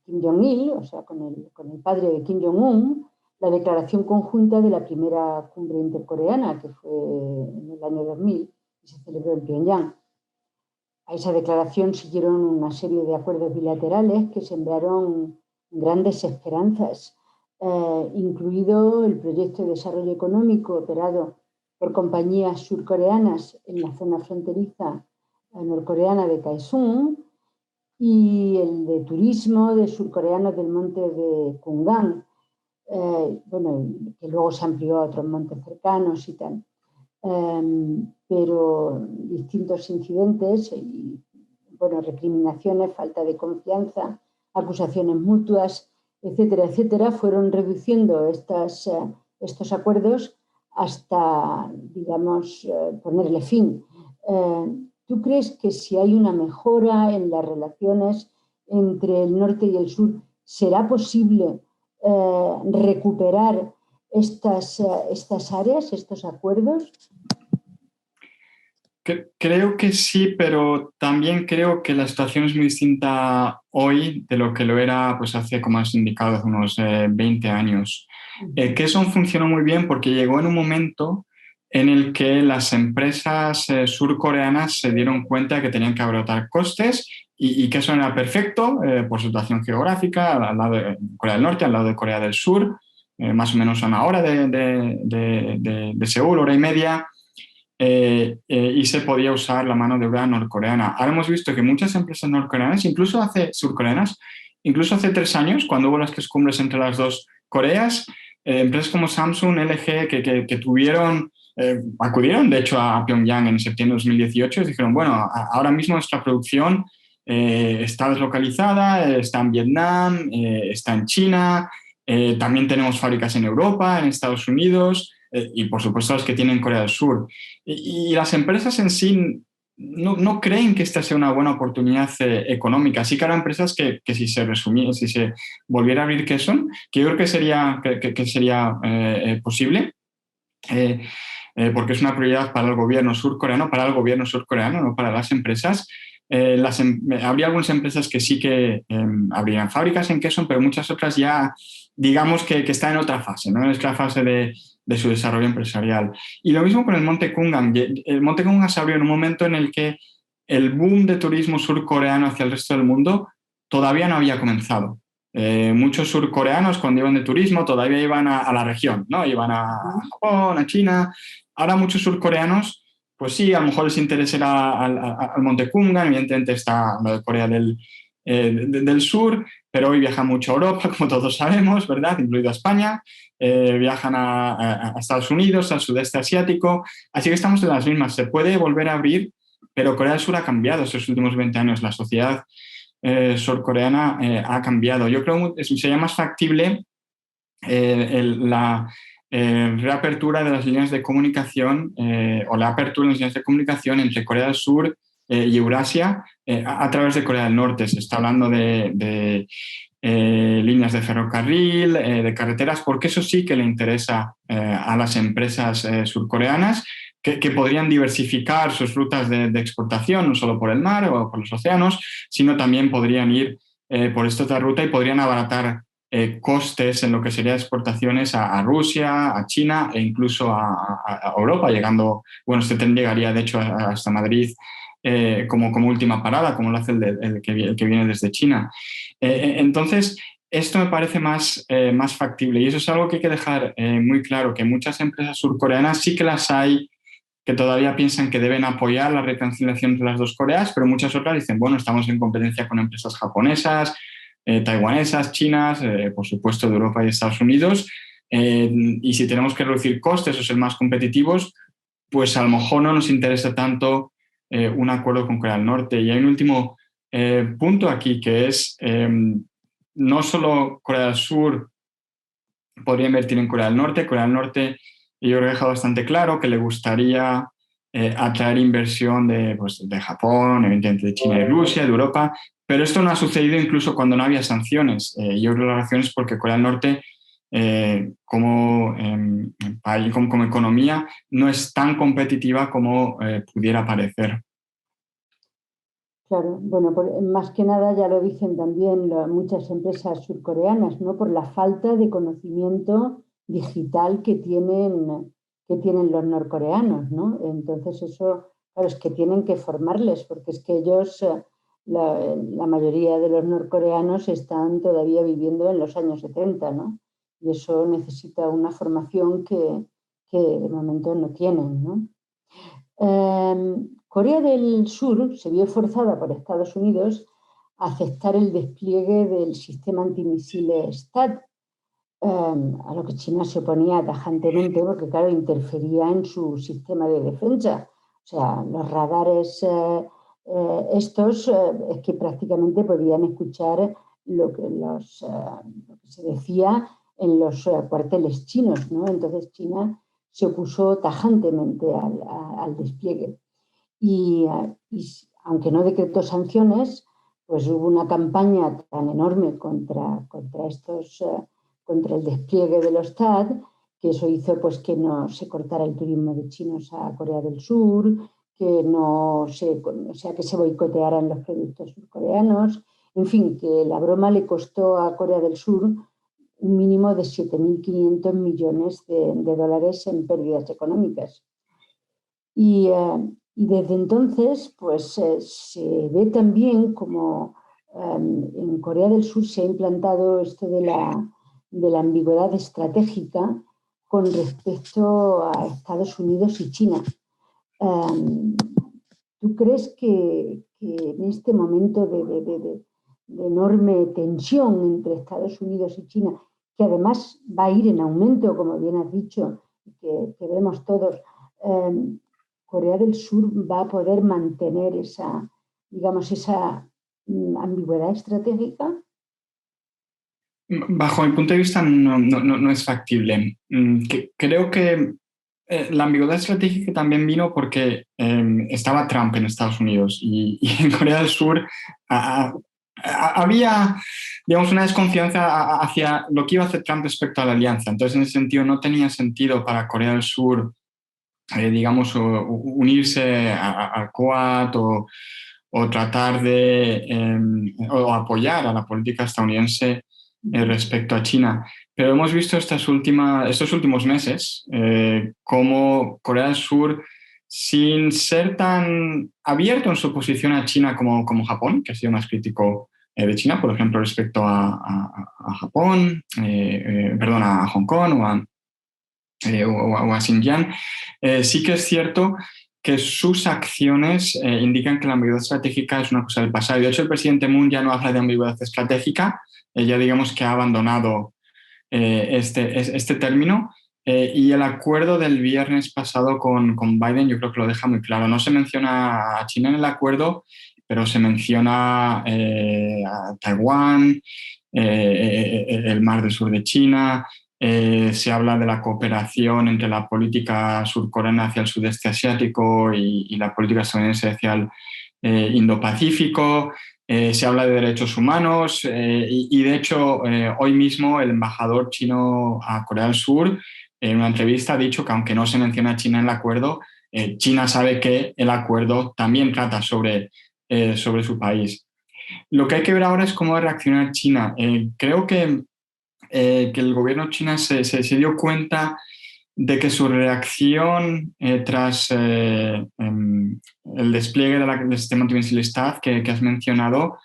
Kim Jong-il, o sea, con el padre de Kim Jong-un, la declaración conjunta de la primera cumbre intercoreana, que fue en el año 2000 y se celebró en Pyongyang. A esa declaración siguieron una serie de acuerdos bilaterales que sembraron grandes esperanzas, incluido el proyecto de desarrollo económico operado por compañías surcoreanas en la zona fronteriza norcoreana de Kaesung y el de turismo de surcoreanos del monte de Kungang, que luego se amplió a otros montes cercanos y tal. Pero distintos incidentes y recriminaciones, falta de confianza, acusaciones mutuas, etcétera, etcétera, fueron reduciendo estos acuerdos hasta, digamos, ponerle fin. ¿Tú crees que si hay una mejora en las relaciones entre el norte y el sur, será posible recuperar estas áreas, estos acuerdos? Creo que sí, pero también creo que la situación es muy distinta hoy de lo que lo era pues hace, como has indicado, hace unos 20 años. Kaesong funcionó muy bien porque llegó en un momento en el que las empresas surcoreanas se dieron cuenta de que tenían que abaratar costes y que eso era perfecto por su situación geográfica, al lado de Corea del Norte, al lado de Corea del Sur, más o menos a una hora de Seúl, hora y media. Y se podía usar la mano de obra norcoreana. Ahora hemos visto que muchas empresas norcoreanas, incluso hace 3 años, cuando hubo las cumbres entre las 2 Coreas, empresas como Samsung, LG, que acudieron de hecho a Pyongyang en septiembre de 2018 y dijeron, bueno, ahora mismo nuestra producción está deslocalizada, está en Vietnam, está en China, también tenemos fábricas en Europa, en Estados Unidos, y por supuesto las que tienen Corea del Sur. Y las empresas en sí no creen que esta sea una buena oportunidad económica. Sí que habrá empresas que si se volviera a abrir Kaesong, que yo creo que sería posible, porque es una prioridad para el gobierno surcoreano, no para las empresas. Habría algunas empresas que sí que abrirían fábricas en Kaesong, pero muchas otras ya, digamos que están en otra fase, ¿no? Es la fase de su desarrollo empresarial. Y lo mismo con el Monte Kungang. El Monte Kungang se abrió en un momento en el que el boom de turismo surcoreano hacia el resto del mundo todavía no había comenzado. Muchos surcoreanos cuando iban de turismo todavía iban a la región, ¿no? Iban a Japón, a China, Ahora muchos surcoreanos, pues sí, a lo mejor les interesa al Monte Kumgang, evidentemente está lo de Corea del Sur, pero hoy viajan mucho a Europa, como todos sabemos, ¿verdad? Incluido a España, viajan a Estados Unidos, al sudeste asiático, así que estamos en las mismas. Se puede volver a abrir, pero Corea del Sur ha cambiado estos últimos 20 años. La sociedad surcoreana ha cambiado. Yo creo que sería más factible la reapertura de las líneas de comunicación o la apertura de las líneas de comunicación entre Corea del Sur y Eurasia a través de Corea del Norte. Se está hablando de líneas de ferrocarril, de carreteras, porque eso sí que le interesa a las empresas surcoreanas que podrían diversificar sus rutas de exportación, no solo por el mar o por los océanos, sino también podrían ir por esta otra ruta y podrían abaratar costes en lo que serían exportaciones a Rusia, a China e incluso a Europa, llegando, bueno, este tren llegaría de hecho hasta Madrid como última parada, como lo hace el que viene desde China. Entonces, esto me parece más factible y eso es algo que hay que dejar muy claro, que muchas empresas surcoreanas sí que las hay que todavía piensan que deben apoyar la reconciliación entre las dos Coreas, pero muchas otras dicen, bueno, estamos en competencia con empresas japonesas, taiwanesas, chinas, por supuesto de Europa y de Estados Unidos, y si tenemos que reducir costes o ser más competitivos, pues a lo mejor no nos interesa tanto un acuerdo con Corea del Norte. Y hay un último punto aquí, que es no solo Corea del Sur podría invertir en Corea del Norte. Corea del Norte, yo creo que ha dejado bastante claro que le gustaría atraer inversión de Japón, evidentemente de China y Rusia, de Europa, pero esto no ha sucedido incluso cuando no había sanciones. Yo creo que la razón es porque Corea del Norte, como país, como economía, no es tan competitiva como pudiera parecer. Claro, bueno, más que nada ya lo dicen también muchas empresas surcoreanas, ¿no? Por la falta de conocimiento digital que tienen los norcoreanos, ¿no? Entonces eso, claro, es que tienen que formarles, porque es que ellos, la mayoría de los norcoreanos están todavía viviendo en los años 70, ¿no? Y eso necesita una formación que de momento no tienen, ¿no? Corea del Sur se vio forzada por Estados Unidos a aceptar el despliegue del sistema antimisiles THAAD, a lo que China se oponía tajantemente porque, claro, interfería en su sistema de defensa. O sea, los radares estos es que prácticamente podían escuchar lo que se decía en los cuarteles chinos, ¿no? Entonces China se opuso tajantemente al despliegue. Y aunque no decretó sanciones, pues hubo una campaña tan enorme contra el despliegue de los THAAD, que eso hizo pues que no se cortara el turismo de chinos a Corea del Sur, que se boicotearan los productos surcoreanos, en fin, que la broma le costó a Corea del Sur un mínimo de 7.500 millones de dólares en pérdidas económicas. Y desde entonces, pues se ve también como en Corea del Sur se ha implantado esto de la ambigüedad estratégica con respecto a Estados Unidos y China. ¿Tú crees que en este momento de enorme tensión entre Estados Unidos y China, que además va a ir en aumento, como bien has dicho, que vemos todos, Corea del Sur va a poder mantener esa ambigüedad estratégica? Bajo mi punto de vista no es factible. Creo que la ambigüedad estratégica también vino porque estaba Trump en Estados Unidos y en Corea del Sur había, digamos, una desconfianza hacia lo que iba a hacer Trump respecto a la alianza. Entonces, en ese sentido, no tenía sentido para Corea del Sur, digamos, unirse al Quad o tratar o apoyar a la política estadounidense respecto a China. Pero hemos visto estos últimos meses cómo Corea del Sur, sin ser tan abierto en su posición a China como Japón, que ha sido más crítico de China, por ejemplo, respecto a Japón, a Hong Kong o a Xinjiang, sí que es cierto que sus acciones indican que la ambigüedad estratégica es una cosa del pasado. De hecho, el presidente Moon ya no habla de ambigüedad estratégica, ya digamos que ha abandonado este término. Y el acuerdo del viernes pasado con Biden yo creo que lo deja muy claro. No se menciona a China en el acuerdo, pero se menciona a Taiwán, el mar del sur de China. Se habla de la cooperación entre la política surcoreana hacia el sudeste asiático y la política estadounidense hacia el Indo-Pacífico. Se habla de derechos humanos y de hecho hoy mismo el embajador chino a Corea del Sur en una entrevista ha dicho que aunque no se menciona a China en el acuerdo, China sabe que el acuerdo también trata sobre su país. Lo que hay que ver ahora es cómo va a reaccionar China. Creo que el gobierno chino se dio cuenta de que su reacción tras el despliegue del sistema antimisil THAAD que has mencionado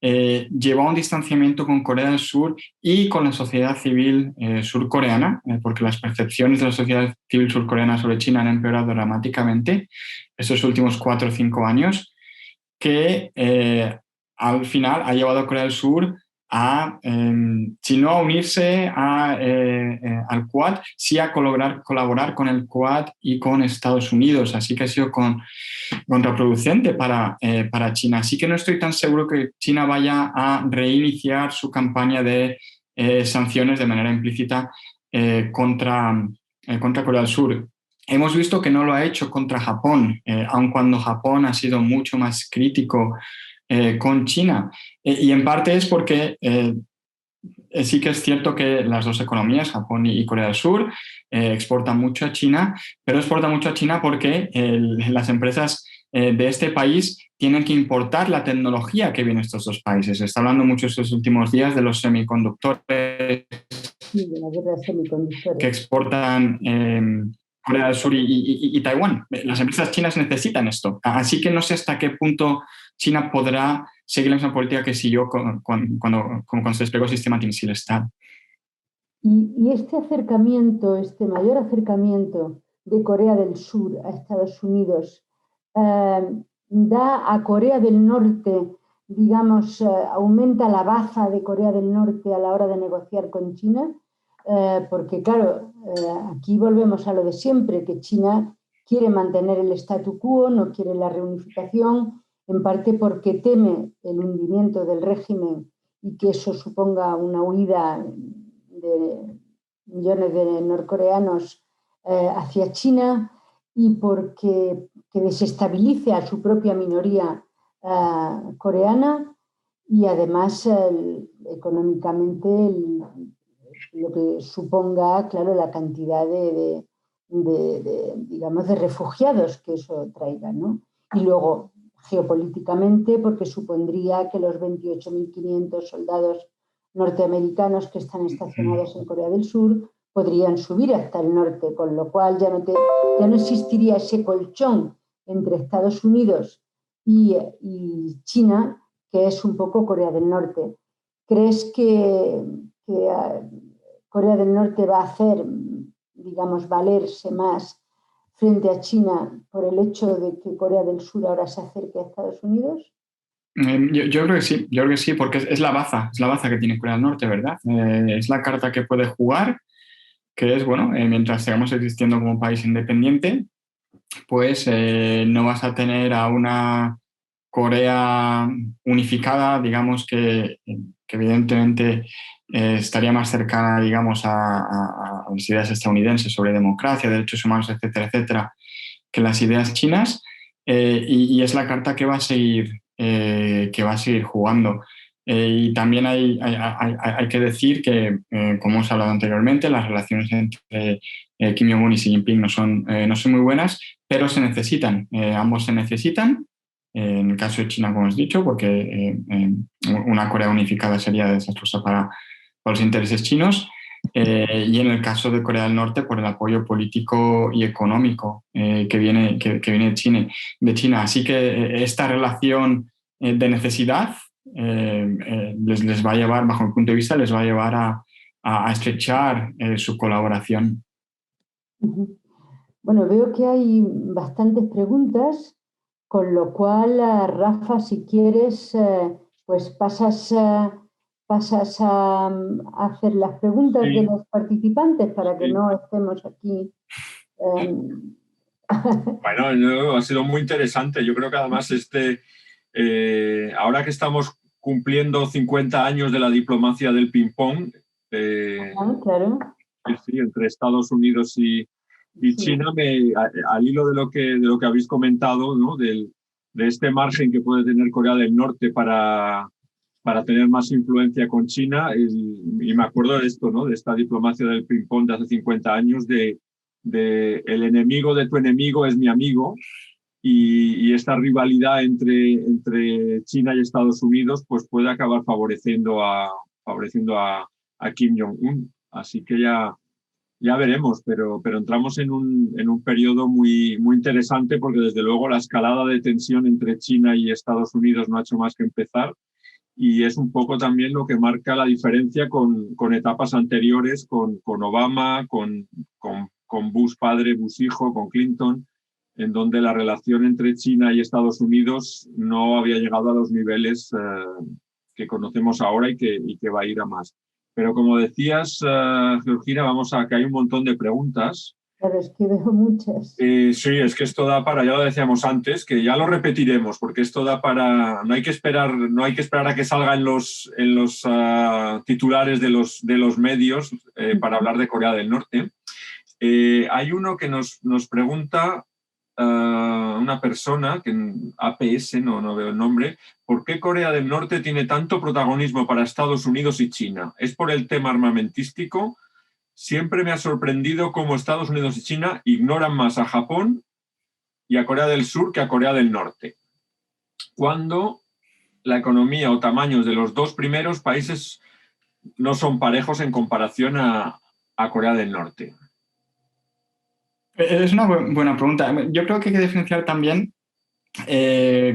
llevó a un distanciamiento con Corea del Sur y con la sociedad civil surcoreana, porque las percepciones de la sociedad civil surcoreana sobre China han empeorado dramáticamente estos últimos 4 o 5 años, que al final ha llevado a Corea del Sur a, si no a unirse al Quad, sí a colaborar con el Quad y con Estados Unidos. Así que ha sido contraproducente para China. Así que no estoy tan seguro que China vaya a reiniciar su campaña de sanciones de manera implícita contra Corea del Sur. Hemos visto que no lo ha hecho contra Japón, aun cuando Japón ha sido mucho más crítico con China. Y en parte es porque sí que es cierto que las dos economías, Japón y Corea del Sur, exportan mucho a China, pero exportan mucho a China porque las empresas de este país tienen que importar la tecnología que viene de estos dos países. Se está hablando mucho estos últimos días de los semiconductores que exportan Corea del Sur y Taiwán. Las empresas chinas necesitan esto. Así que no sé hasta qué punto China podrá seguir la misma política que siguió cuando se desplegó el sistema antimisil THAAD. Y este mayor acercamiento de Corea del Sur a Estados Unidos da a Corea del Norte, digamos, aumenta la baza de Corea del Norte a la hora de negociar con China, porque claro, aquí volvemos a lo de siempre, que China quiere mantener el statu quo, no quiere la reunificación, en parte porque teme el hundimiento del régimen y que eso suponga una huida de millones de norcoreanos hacia China, y porque desestabilice a su propia minoría coreana, y además económicamente lo que suponga, claro, la cantidad digamos, de refugiados que eso traiga, ¿no? Y luego, geopolíticamente, porque supondría que los 28.500 soldados norteamericanos que están estacionados en Corea del Sur podrían subir hasta el norte, con lo cual ya no existiría ese colchón entre Estados Unidos y China, que es un poco Corea del Norte. ¿Crees que Corea del Norte va a hacer, digamos, valerse más frente a China por el hecho de que Corea del Sur ahora se acerque a Estados Unidos? Yo creo que sí, porque es la baza que tiene Corea del Norte, ¿verdad? Es la carta que puede jugar, que es, bueno, mientras sigamos existiendo como país independiente, pues no vas a tener a una Corea unificada, digamos, que evidentemente estaría más cercana, digamos, a las ideas estadounidenses sobre democracia, derechos humanos, etcétera, etcétera, que las ideas chinas, y es la carta que va a seguir jugando. Y también hay que decir que, como hemos hablado anteriormente, las relaciones entre Kim Jong-un y Xi Jinping no son muy buenas, pero se necesitan, ambos se necesitan. En el caso de China, como has dicho, porque una Corea unificada sería desastrosa para los intereses chinos, y en el caso de Corea del Norte, por el apoyo político y económico que viene de China. Así que esta relación de necesidad les va a llevar, bajo mi punto de vista, les va a llevar a estrechar su colaboración. Bueno, veo que hay bastantes preguntas, con lo cual, Rafa, si quieres, pues pasas a hacer las preguntas de Sí, los participantes para que sí. no estemos aquí. em, Bueno, no, ha sido muy interesante. Yo creo que además ahora que estamos cumpliendo 50 años de la diplomacia del ping-pong, claro, sí, entre Estados Unidos y sí. China, al hilo de lo que habéis comentado, ¿no? De este margen que puede tener Corea del Norte para tener más influencia con China, y me acuerdo de esto, ¿no? De esta diplomacia del ping-pong de hace 50 años, de el enemigo de tu enemigo es mi amigo, y esta rivalidad entre China y Estados Unidos pues puede acabar favoreciendo a Kim Jong-un. Así que ya veremos, pero entramos en un periodo muy interesante, porque desde luego la escalada de tensión entre China y Estados Unidos no ha hecho más que empezar, y es un poco también lo que marca la diferencia con etapas anteriores, con Obama, con Bush padre, Bush hijo, con Clinton, en donde la relación entre China y Estados Unidos no había llegado a los niveles que conocemos ahora, y que va a ir a más. Pero como decías, Georgina, que hay un montón de preguntas. Claro, es que veo muchas. Sí, es que esto da para, ya lo decíamos antes, que ya lo repetiremos, porque esto da para, no hay que esperar a que salga en los titulares de los medios para hablar de Corea del Norte. Hay uno que nos pregunta, una persona, que en APS, no veo el nombre: ¿por qué Corea del Norte tiene tanto protagonismo para Estados Unidos y China? ¿Es por el tema armamentístico? Siempre me ha sorprendido cómo Estados Unidos y China ignoran más a Japón y a Corea del Sur que a Corea del Norte, cuando la economía o tamaños de los dos primeros países no son parejos en comparación a Corea del Norte. Es una buena pregunta. Yo creo que hay que diferenciar también,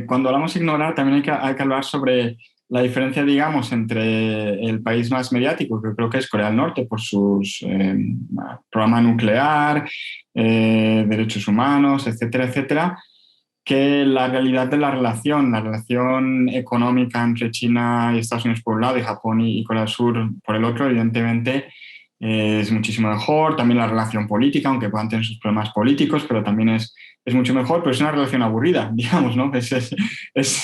cuando hablamos de ignorar, también hay que hablar sobre la diferencia, digamos, entre el país más mediático, que creo que es Corea del Norte, por sus programa nuclear, derechos humanos, etcétera, etcétera, que la realidad de la relación económica entre China y Estados Unidos por un lado y Japón y Corea del Sur por el otro, evidentemente es muchísimo mejor. También la relación política, aunque puedan tener sus problemas políticos, pero también es mucho mejor, pero es una relación aburrida, digamos, ¿no? Es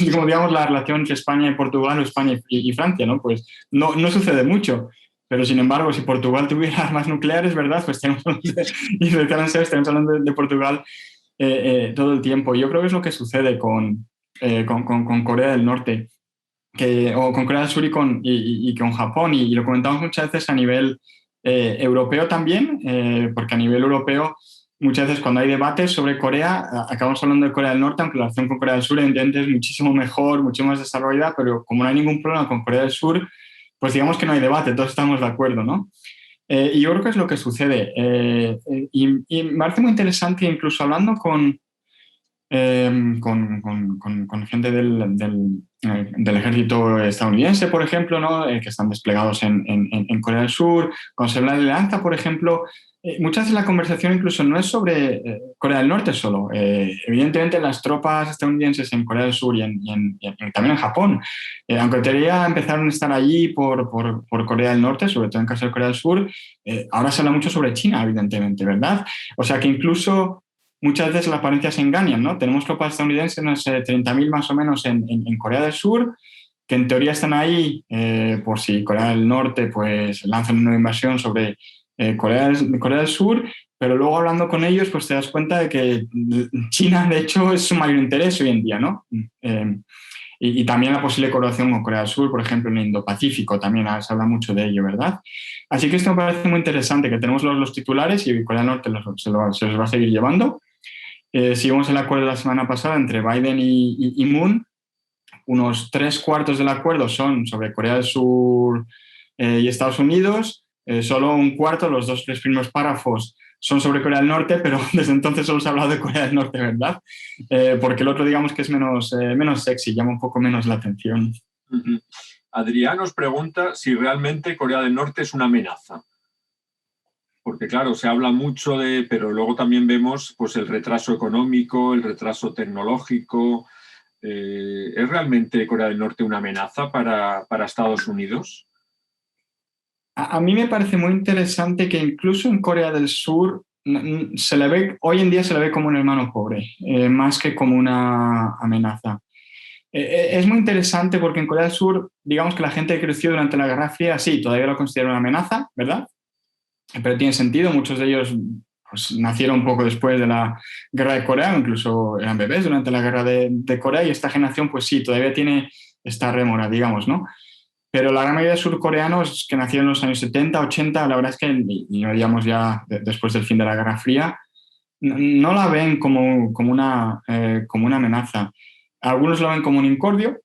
como, digamos, la relación entre España y Portugal o España y Francia, ¿no? Pues no sucede mucho. Pero, sin embargo, si Portugal tuviera armas nucleares, ¿verdad? Pues estamos hablando de Portugal todo el tiempo. Yo creo que es lo que sucede con Corea del Norte, o con Corea del Sur y con Japón, y lo comentamos muchas veces a nivel europeo también, porque a nivel europeo muchas veces cuando hay debates sobre Corea acabamos hablando de Corea del Norte, aunque la relación con Corea del Sur evidentemente es muchísimo mejor, mucho más desarrollada, pero como no hay ningún problema con Corea del Sur, pues digamos que no hay debate, todos estamos de acuerdo, ¿no? Y yo creo que es lo que sucede. Y me parece muy interesante, incluso hablando con gente del ejército estadounidense, por ejemplo, ¿no? Que están desplegados en Corea del Sur. Cuando se habla de alianza, por ejemplo, muchas veces la conversación incluso no es sobre Corea del Norte solo. Evidentemente, las tropas estadounidenses en Corea del Sur y también en Japón, aunque en teoría empezaron a estar allí por Corea del Norte, sobre todo en caso de Corea del Sur, ahora se habla mucho sobre China, evidentemente, ¿verdad? O sea que incluso muchas veces las apariencias engañan, ¿no? Tenemos tropas estadounidenses, no sé, 30.000 más o menos en Corea del Sur, que en teoría están ahí por si Corea del Norte pues lanza una nueva invasión sobre Corea del Sur, pero luego hablando con ellos pues te das cuenta de que China de hecho es su mayor interés hoy en día, ¿no? Y también la posible colaboración con Corea del Sur, por ejemplo, en el Indo-Pacífico, también se habla mucho de ello, ¿verdad? Así que esto me parece muy interesante, que tenemos los titulares y Corea del Norte se los va a seguir llevando. Si vemos el acuerdo de la semana pasada entre Biden y Moon, unos 3/4 del acuerdo son sobre Corea del Sur y Estados Unidos, solo 1/4, los 2 o 3 primeros párrafos, son sobre Corea del Norte, pero desde entonces solo se ha hablado de Corea del Norte, ¿verdad? Porque el otro digamos que es menos sexy, llama un poco menos la atención. Adrián nos pregunta si realmente Corea del Norte es una amenaza. Porque claro, se habla mucho pero luego también vemos pues, el retraso económico, el retraso tecnológico. ¿Es realmente Corea del Norte una amenaza para Estados Unidos? A mí me parece muy interesante que incluso en Corea del Sur hoy en día se le ve como un hermano pobre, más que como una amenaza. Es muy interesante porque en Corea del Sur, digamos que la gente que creció durante la Guerra Fría, sí, todavía lo considera una amenaza, ¿verdad? Pero tiene sentido, muchos de ellos pues, nacieron un poco después de la Guerra de Corea, incluso eran bebés durante la Guerra de Corea, y esta generación, pues sí, todavía tiene esta rémora, digamos, ¿no? Pero la gran mayoría de surcoreanos que nacieron en los años 70, 80, la verdad es que, y no digamos ya después del fin de la Guerra Fría, no la ven como una amenaza. Algunos lo ven como un incordio,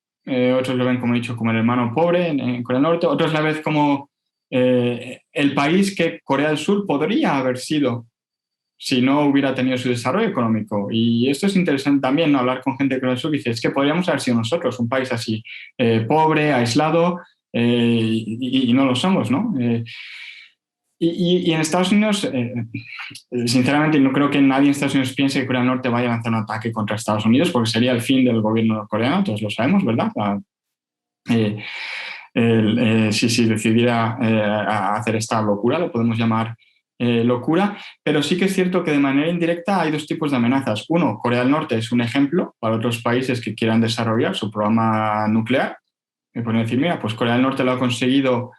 otros lo ven, como he dicho, como el hermano pobre en Corea del Norte, otros la ven como el país que Corea del Sur podría haber sido si no hubiera tenido su desarrollo económico. Y esto es interesante también, ¿no? Hablar con gente de Corea del Sur que dice, es que podríamos haber sido nosotros, un país así, pobre, aislado, y no lo somos, ¿no? Y en Estados Unidos, sinceramente, no creo que nadie en Estados Unidos piense que Corea del Norte vaya a lanzar un ataque contra Estados Unidos, porque sería el fin del gobierno norcoreano, todos lo sabemos, ¿verdad? Si decidiera hacer esta locura, lo podemos llamar locura, pero sí que es cierto que de manera indirecta hay dos tipos de amenazas. Uno, Corea del Norte es un ejemplo para otros países que quieran desarrollar su programa nuclear. Me pueden decir, mira, pues Corea del Norte lo ha conseguido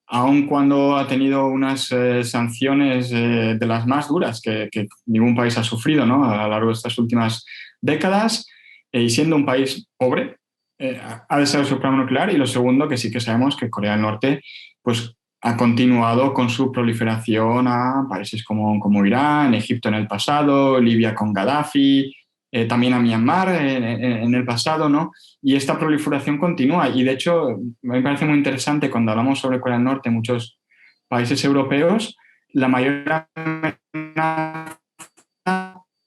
aun cuando ha tenido unas sanciones de las más duras que ningún país ha sufrido, ¿no? A lo largo de estas últimas décadas, y siendo un país pobre, ha desarrollado su programa nuclear. Y lo segundo, que sí que sabemos que Corea del Norte pues, ha continuado con su proliferación a países como Irán, Egipto en el pasado, Libia con Gaddafi, también a Myanmar en el pasado, ¿no? Y esta proliferación continúa. Y de hecho, me parece muy interesante cuando hablamos sobre Corea del Norte en muchos países europeos, la mayor amenaza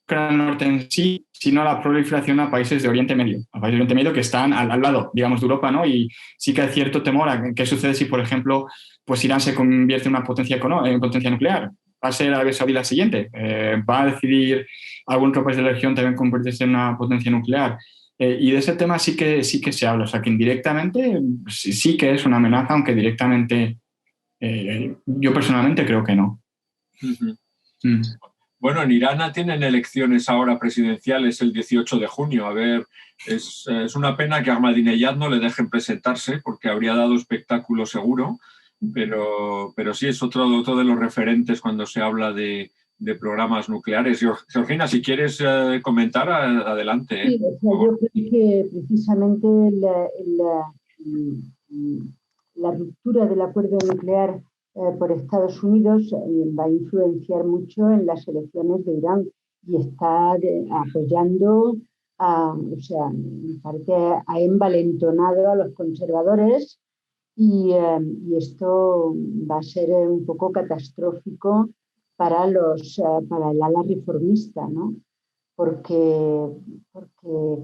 Corea del Norte en sí, sino la proliferación a países de Oriente Medio, a países de Oriente Medio que están al lado, digamos, de Europa, ¿no? Y sí que hay cierto temor a qué sucede si, por ejemplo, pues Irán se convierte en una potencia nuclear. ¿Va a ser Arabia Saudí la siguiente? ¿Va a decidir algún otro país de la región también convertirse en una potencia nuclear? Y de ese tema sí que se habla. O sea, que indirectamente sí que es una amenaza, aunque directamente yo personalmente creo que no. Uh-huh. Bueno, en Irán tienen elecciones ahora presidenciales el 18 de junio. A ver, es una pena que a Ahmadinejad no le dejen presentarse porque habría dado espectáculo seguro, pero sí es otro de los referentes cuando se habla de programas nucleares. Georgina, si quieres comentar, adelante. Sí, o sea, yo creo que precisamente la ruptura del acuerdo nuclear por Estados Unidos va a influenciar mucho en las elecciones de Irán y está apoyando, o sea, en parte ha envalentonado a los conservadores y esto va a ser un poco catastrófico para el ala reformista, ¿no? Porque,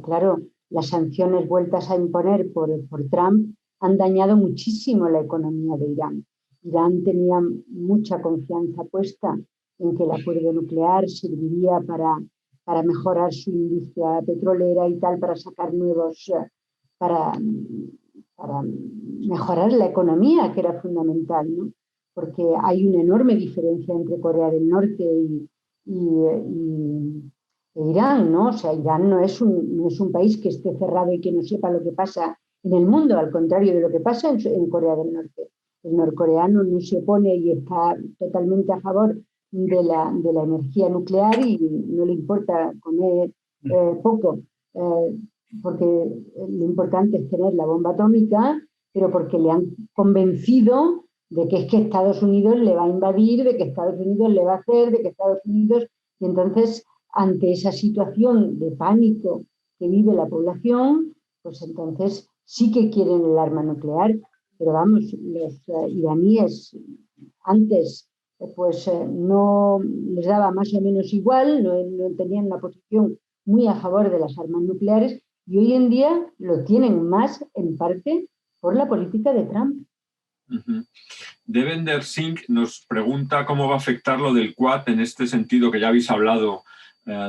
claro, las sanciones vueltas a imponer por Trump han dañado muchísimo la economía de Irán. Irán tenía mucha confianza puesta en que el acuerdo nuclear serviría para mejorar su industria petrolera y tal, para sacar para mejorar la economía, que era fundamental, ¿no? Porque hay una enorme diferencia entre Corea del Norte y Irán, ¿no? O sea, Irán no es un país que esté cerrado y que no sepa lo que pasa en el mundo, al contrario de lo que pasa en Corea del Norte. El norcoreano no se opone y está totalmente a favor de la energía nuclear y no le importa comer poco, porque lo importante es tener la bomba atómica, pero porque le han convencido de que es que Estados Unidos le va a invadir, de que Estados Unidos le va a hacer, de que Estados Unidos... Y entonces, ante esa situación de pánico que vive la población, pues entonces sí que quieren el arma nuclear. Pero vamos, los iraníes antes no les daba más o menos igual, no tenían una posición muy a favor de las armas nucleares y hoy en día lo tienen más en parte por la política de Trump. Devender Singh nos pregunta cómo va a afectar lo del Quad en este sentido, que ya habéis hablado,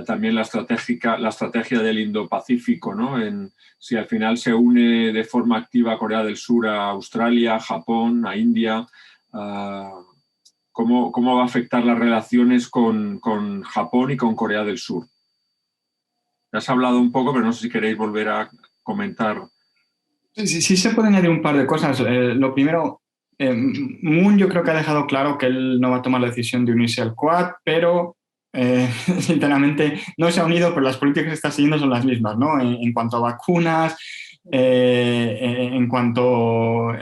también la estrategia del Indo-Pacífico, ¿no? Si al final se une de forma activa Corea del Sur a Australia, a Japón, a India, ¿cómo va a afectar las relaciones con Japón y con Corea del Sur? Ya has hablado un poco, pero no sé si queréis volver a comentar. Sí se puede añadir un par de cosas. Lo primero, Moon yo creo que ha dejado claro que él no va a tomar la decisión de unirse al Quad, pero sinceramente no se ha unido, pero las políticas que está siguiendo son las mismas, ¿no? En cuanto a vacunas, en cuanto a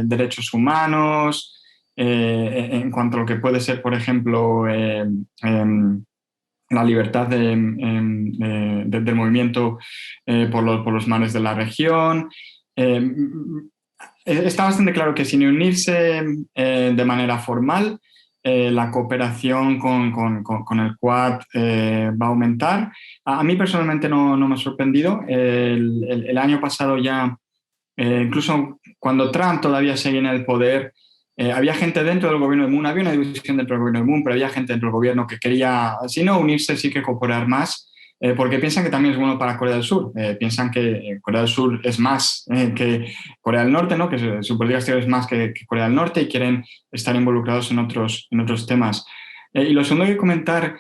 derechos humanos, en cuanto a lo que puede ser, por ejemplo, la libertad del movimiento por los mares de la región. Está bastante claro que sin unirse de manera formal, la cooperación con el Quad va a aumentar. A mí personalmente no me ha sorprendido. El año pasado ya, incluso cuando Trump todavía seguía en el poder, había gente dentro del gobierno de Moon, había una división dentro del gobierno de Moon, pero había gente dentro del gobierno que quería, si no unirse, sí que cooperar más, porque piensan que también es bueno para Corea del Sur. Piensan que Corea del Sur es más que Corea del Norte, ¿no? Que su política exterior es más que Corea del Norte y quieren estar involucrados en otros temas. Y lo segundo que comentar,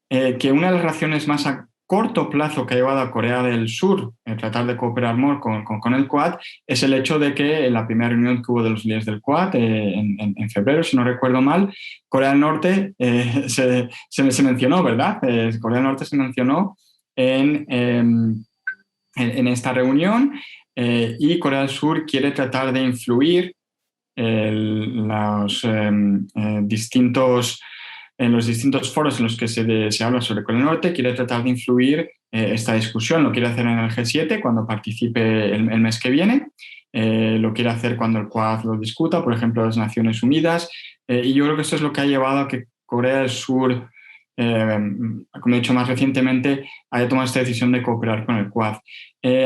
que una de las relaciones más a corto plazo que ha llevado a Corea del Sur en tratar de cooperar más con el Quad es el hecho de que en la primera reunión que hubo de los líderes del Quad, en febrero, si no recuerdo mal, Corea del Norte se mencionó, ¿verdad? Corea del Norte se mencionó en esta reunión y Corea del Sur quiere tratar de influir en los distintos foros en los que se habla sobre Corea del Norte, quiere tratar de influir esta discusión. Lo quiere hacer en el G7 cuando participe el mes que viene, lo quiere hacer cuando el Quad lo discuta, por ejemplo, las Naciones Unidas, y yo creo que esto es lo que ha llevado a que Corea del Sur, como he dicho más recientemente, haya tomado esta decisión de cooperar con el Quad.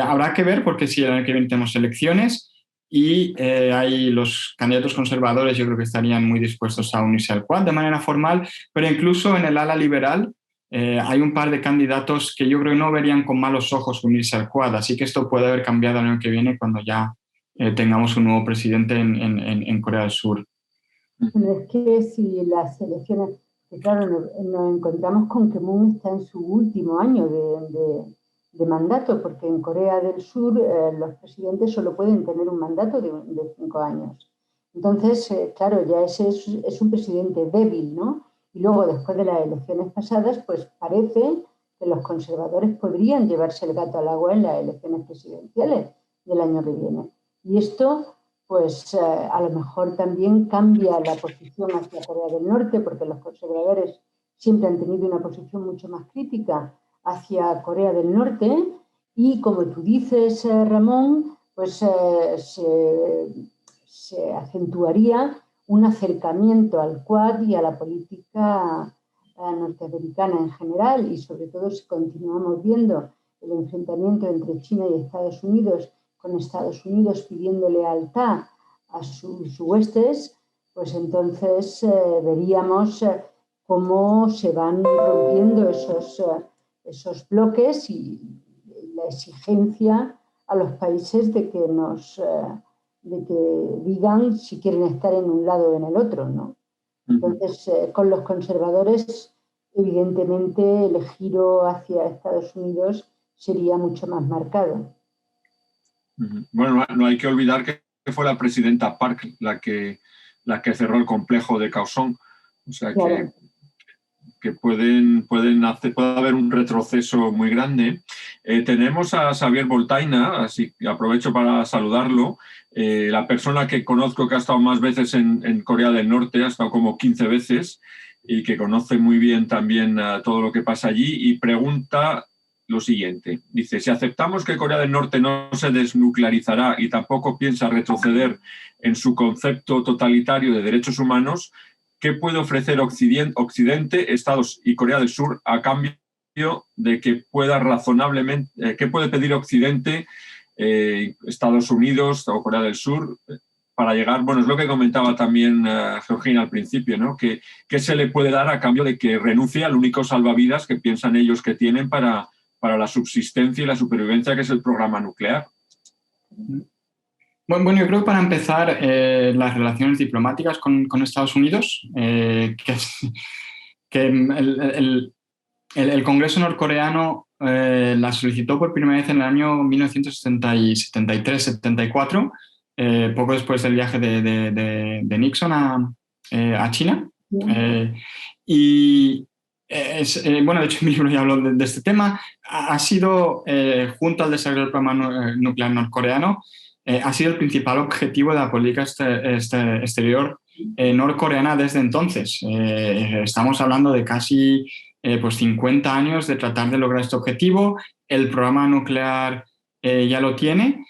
Habrá que ver, porque si el año que viene tenemos elecciones, y hay los candidatos conservadores, yo creo que estarían muy dispuestos a unirse al Quad de manera formal, pero incluso en el ala liberal hay un par de candidatos que yo creo que no verían con malos ojos unirse al Quad, así que esto puede haber cambiado el año que viene cuando ya tengamos un nuevo presidente en Corea del Sur. Bueno, es que si las elecciones, que claro, nos encontramos con que Moon está en su último año de mandato, porque en Corea del Sur los presidentes solo pueden tener un mandato de 5 años. Entonces, claro, ya ese es un presidente débil, ¿no? Y luego, después de las elecciones pasadas, pues parece que los conservadores podrían llevarse el gato al agua en las elecciones presidenciales del año que viene. Y esto, pues a lo mejor también cambia la posición hacia Corea del Norte, porque los conservadores siempre han tenido una posición mucho más crítica hacia Corea del Norte y, como tú dices, Ramón, pues se acentuaría un acercamiento al Quad y a la política norteamericana en general, y sobre todo si continuamos viendo el enfrentamiento entre China y Estados Unidos, con Estados Unidos pidiendo lealtad a sus huestes, pues entonces veríamos cómo se van rompiendo esos bloques y la exigencia a los países de que digan si quieren estar en un lado o en el otro, ¿no? Entonces, con los conservadores, evidentemente, el giro hacia Estados Unidos sería mucho más marcado. Bueno, no hay que olvidar que fue la presidenta Park la que cerró el complejo de Kaohsiung. O sea, claro, que puede haber un retroceso muy grande. Tenemos a Xavier Boltaina, así que aprovecho para saludarlo. La persona que conozco que ha estado más veces en Corea del Norte, ha estado como 15 veces y que conoce muy bien también todo lo que pasa allí, y pregunta lo siguiente. Dice, si aceptamos que Corea del Norte no se desnuclearizará y tampoco piensa retroceder en su concepto totalitario de derechos humanos, ¿qué puede ofrecer Occidente, Estados y Corea del Sur a cambio de que pueda razonablemente, qué puede pedir Occidente, Estados Unidos o Corea del Sur para llegar, bueno, es lo que comentaba también Georgina al principio, ¿no? ¿Qué se le puede dar a cambio de que renuncie al único salvavidas que piensan ellos que tienen para la subsistencia y la supervivencia, que es el programa nuclear? Bueno, yo creo que para empezar, las relaciones diplomáticas con Estados Unidos, que el Congreso norcoreano la solicitó por primera vez en el año 1973-74, poco después del viaje de Nixon a China. Bueno, de hecho, en mi libro ya hablo de este tema. Ha sido, junto al desarrollo del programa nuclear norcoreano, ha sido el principal objetivo de la política exterior norcoreana desde entonces. Estamos hablando de casi pues 50 años de tratar de lograr este objetivo. El programa nuclear ya lo tiene,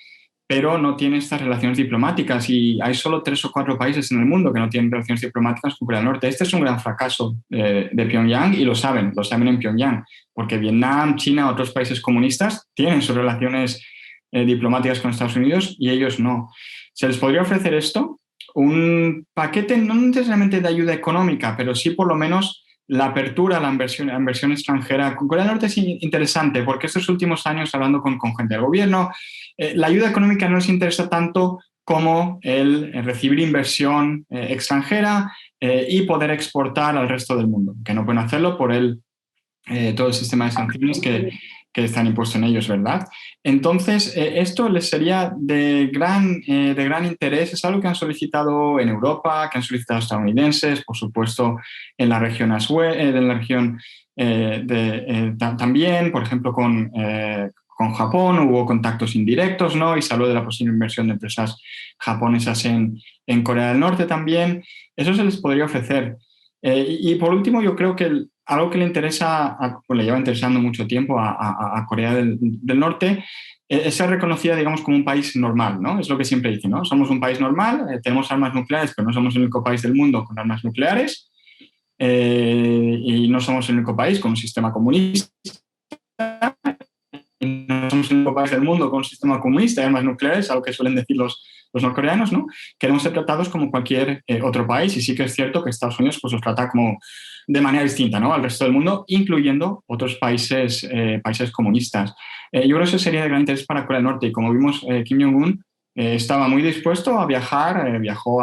pero no tiene estas relaciones diplomáticas, y hay solo 3 o 4 países en el mundo que no tienen relaciones diplomáticas con Corea del Norte. Este es un gran fracaso de Pyongyang, y lo saben en Pyongyang, porque Vietnam, China, otros países comunistas tienen sus relaciones diplomáticas con Estados Unidos y ellos no. ¿Se les podría ofrecer esto? Un paquete no necesariamente de ayuda económica, pero sí por lo menos la apertura a la inversión extranjera. Con Corea del Norte es interesante porque estos últimos años, hablando con gente del gobierno, la ayuda económica no les interesa tanto como el recibir inversión extranjera y poder exportar al resto del mundo, que no pueden hacerlo por todo el sistema de sanciones que están impuestos en ellos, ¿verdad? Entonces, esto les sería de gran interés. Es algo que han solicitado en Europa, que han solicitado estadounidenses, por supuesto, en la región también, por ejemplo, con Japón hubo contactos indirectos, ¿no? Y se habló de la posible inversión de empresas japonesas en Corea del Norte también. Eso se les podría ofrecer. Y por último, yo creo que algo que le interesa, le lleva interesando mucho tiempo a Corea del Norte, es ser reconocida, digamos, como un país normal, ¿no? Es lo que siempre dicen, ¿no? Somos un país normal, tenemos armas nucleares, pero no somos el único país del mundo con armas nucleares, y no somos el único país con un sistema comunista, y no somos el único país del mundo con un sistema comunista y armas nucleares, algo que suelen decir los norcoreanos, ¿no? Queremos ser tratados como cualquier otro país, y sí que es cierto que Estados Unidos pues, los trata como de manera distinta, ¿no? Al resto del mundo, incluyendo otros países comunistas. Yo creo que eso sería de gran interés para Corea del Norte, y como vimos, Kim Jong-un estaba muy dispuesto a viajar, viajó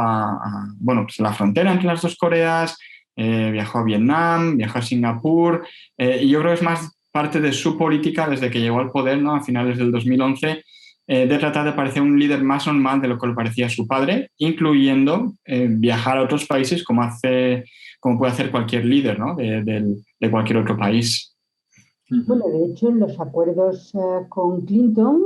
bueno, pues la frontera entre las dos Coreas, viajó a Vietnam, viajó a Singapur, y yo creo que es más parte de su política desde que llegó al poder, ¿no? A finales del 2011, de tratar de parecer un líder más normal de lo que le parecía a su padre, incluyendo viajar a otros países como puede hacer cualquier líder, ¿no? de cualquier otro país. Bueno, de hecho, en los acuerdos con Clinton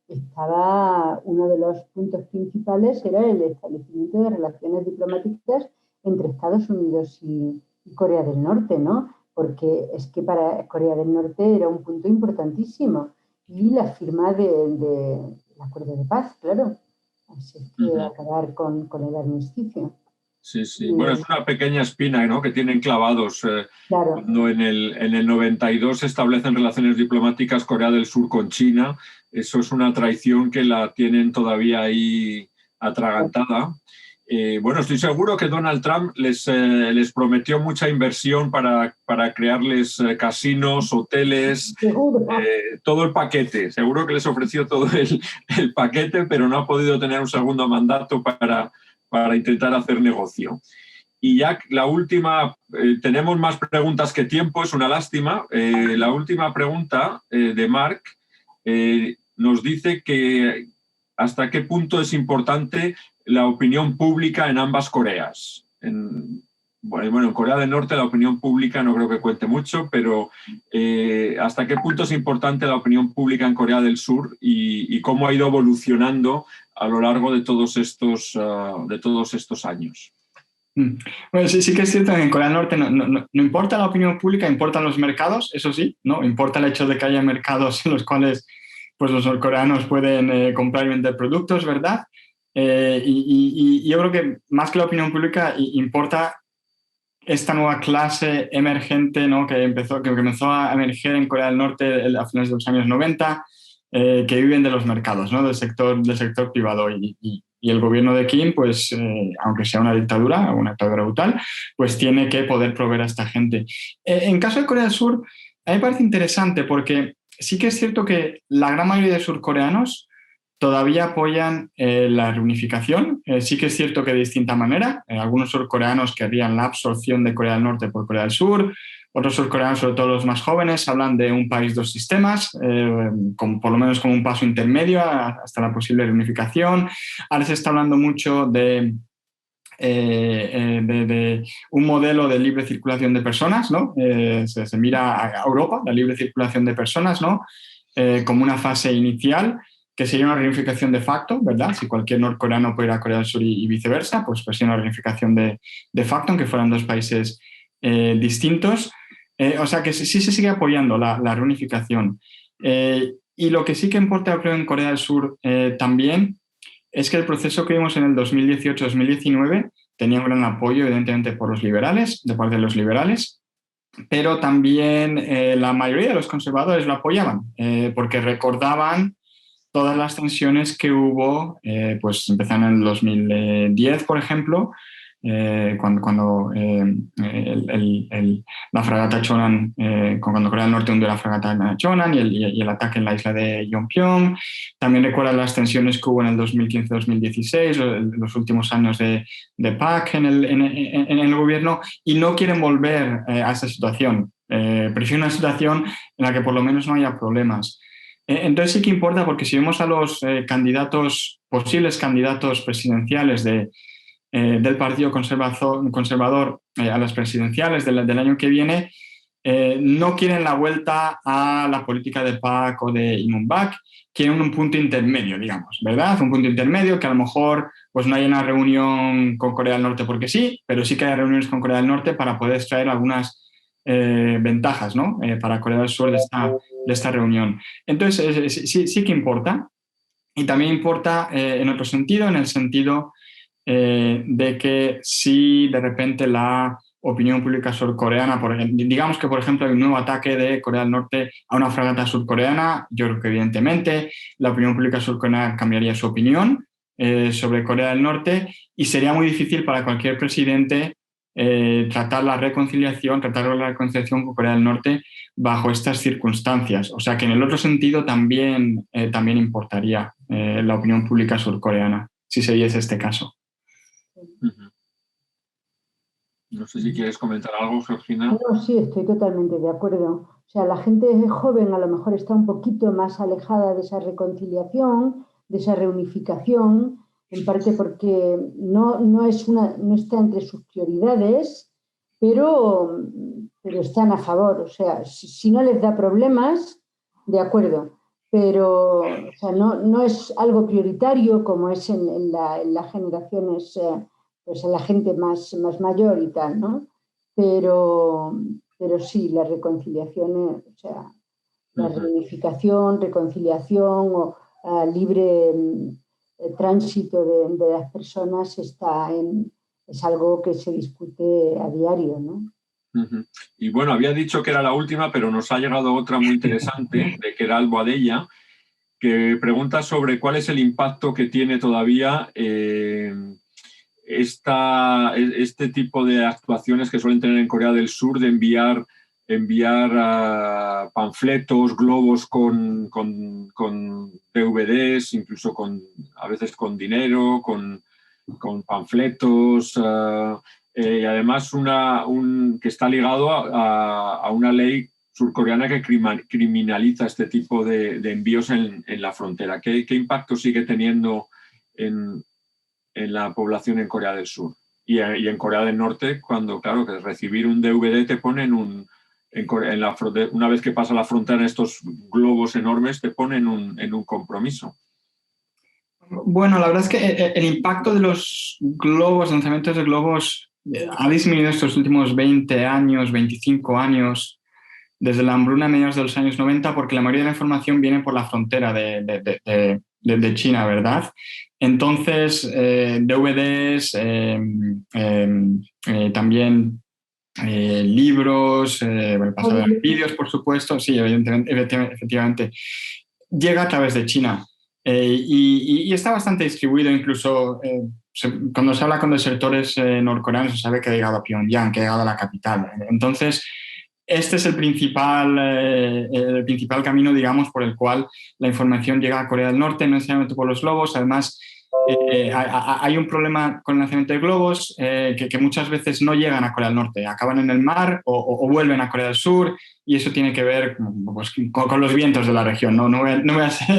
estaba uno de los puntos principales, era el establecimiento de relaciones diplomáticas entre Estados Unidos y Corea del Norte, ¿no? Porque es que para Corea del Norte era un punto importantísimo. Y la firma del acuerdo de paz, claro. Así es que acabar con el armisticio. Sí, sí. Bueno, es una pequeña espina, ¿no? Que tienen clavados. Claro. Cuando en el 92 se establecen relaciones diplomáticas Corea del Sur con China, eso es una traición que la tienen todavía ahí atragantada. Bueno, estoy seguro que Donald Trump les prometió mucha inversión para crearles casinos, hoteles, todo el paquete. Seguro que les ofreció todo el paquete, pero no ha podido tener un segundo mandato para intentar hacer negocio. Y ya la última, tenemos más preguntas que tiempo, es una lástima. La última pregunta de Mark nos dice que hasta qué punto es importante la opinión pública en ambas Coreas. Bueno, en Corea del Norte la opinión pública no creo que cuente mucho, pero ¿hasta qué punto es importante la opinión pública en Corea del Sur y cómo ha ido evolucionando a lo largo de todos estos años? Bueno, sí que es cierto que en Corea del Norte no importa la opinión pública, importan los mercados, eso sí, ¿no? Importa el hecho de que haya mercados en los cuales pues, los norcoreanos pueden comprar y vender productos, ¿verdad? Y yo creo que más que la opinión pública importa esta nueva clase emergente, ¿no? que comenzó a emerger en Corea del Norte a finales de los años 90, que viven de los mercados, ¿no? del sector privado. Y Y el gobierno de Kim, pues, aunque sea una dictadura brutal, pues tiene que poder proveer a esta gente. En caso de Corea del Sur, a mí me parece interesante porque sí que es cierto que la gran mayoría de surcoreanos todavía apoyan la reunificación. Sí que es cierto que de distinta manera. Algunos surcoreanos querrían la absorción de Corea del Norte por Corea del Sur. Otros surcoreanos, sobre todo los más jóvenes, hablan de un país, dos sistemas, por lo menos como un paso intermedio hasta la posible reunificación. Ahora se está hablando mucho de un modelo de libre circulación de personas, ¿no? Se mira a Europa, la libre circulación de personas, ¿no? Como una fase inicial, que sería una reunificación de facto, ¿verdad? Si cualquier norcoreano puede ir a Corea del Sur y viceversa, pues sería una reunificación de facto, aunque fueran dos países distintos. O sea que sí se sigue apoyando la reunificación. Y lo que sí que importa, creo, en Corea del Sur también es que el proceso que vimos en el 2018-2019 tenía un gran apoyo, evidentemente, por los liberales, de parte de los liberales, pero también la mayoría de los conservadores lo apoyaban, porque recordaban todas las tensiones que hubo, pues empezaron en el 2010, por ejemplo, cuando la fragata Chonan, cuando Corea del Norte hundió la fragata Chonan y el ataque en la isla de Yongbyon. También recuerdan las tensiones que hubo en el 2015-2016, los últimos años de Park en el gobierno, y no quieren volver a esa situación. Prefieren una situación en la que por lo menos no haya problemas. Entonces sí que importa, porque si vemos a los posibles candidatos presidenciales del Partido Conservador a las presidenciales del año que viene, no quieren la vuelta a la política de Park o de Lee Myung-bak, quieren un punto intermedio, digamos, ¿verdad? Un punto intermedio que a lo mejor pues no hay una reunión con Corea del Norte porque sí, pero sí que hay reuniones con Corea del Norte para poder extraer algunas ventajas, ¿no? Para Corea del Sur de esta reunión. Entonces, sí que importa. Y también importa en otro sentido, en el sentido de que si de repente la opinión pública surcoreana, digamos que por ejemplo hay un nuevo ataque de Corea del Norte a una fragata surcoreana, yo creo que evidentemente la opinión pública surcoreana cambiaría su opinión sobre Corea del Norte, y sería muy difícil para cualquier presidente tratar la reconciliación con Corea del Norte bajo estas circunstancias. O sea que en el otro sentido también importaría la opinión pública surcoreana, si se diese este caso. No sé si quieres comentar algo, Georgina. No, sí, estoy totalmente de acuerdo. O sea, la gente joven a lo mejor está un poquito más alejada de esa reconciliación, de esa reunificación, en parte porque no está entre sus prioridades, pero están a favor. O sea, si no les da problemas, de acuerdo. Pero o sea, no es algo prioritario como es en las generaciones, pues en la gente más mayor y tal, ¿no? Pero sí, la reconciliación, o sea, la reunificación, reconciliación o libre tránsito de las personas es algo que se discute a diario, ¿no? Y bueno, había dicho que era la última, pero nos ha llegado otra muy interesante de Keral Boadella, que pregunta sobre cuál es el impacto que tiene todavía este tipo de actuaciones que suelen tener en Corea del Sur, de enviar panfletos, globos con DVDs, incluso a veces con dinero, con panfletos, y además que está ligado a una ley surcoreana que criminaliza este tipo de envíos en la frontera. ¿Qué impacto sigue teniendo en la población en Corea del Sur? Y en Corea del Norte, cuando, claro, que recibir un DVD te ponen una vez que pasa la frontera, estos globos enormes te ponen en un compromiso. Bueno, la verdad es que el impacto de los globos, lanzamientos de globos, ha disminuido estos últimos 20 años, 25 años, desde la hambruna a mediados de los años 90, porque la mayoría de la información viene por la frontera de China, ¿verdad? Entonces, DVDs, también libros, pasado de vídeos, por supuesto, sí, efectivamente, llega a través de China. y está bastante distribuido, incluso cuando se habla con desertores norcoreanos se sabe que ha llegado a Pyongyang, que ha llegado a la capital. Entonces, este es el principal camino, digamos, por el cual la información llega a Corea del Norte, no necesariamente por los globos. Además, hay un problema con el lanzamiento de globos que muchas veces no llegan a Corea del Norte, acaban en el mar o vuelven a Corea del Sur, y eso tiene que ver pues, con los vientos de la región. No voy a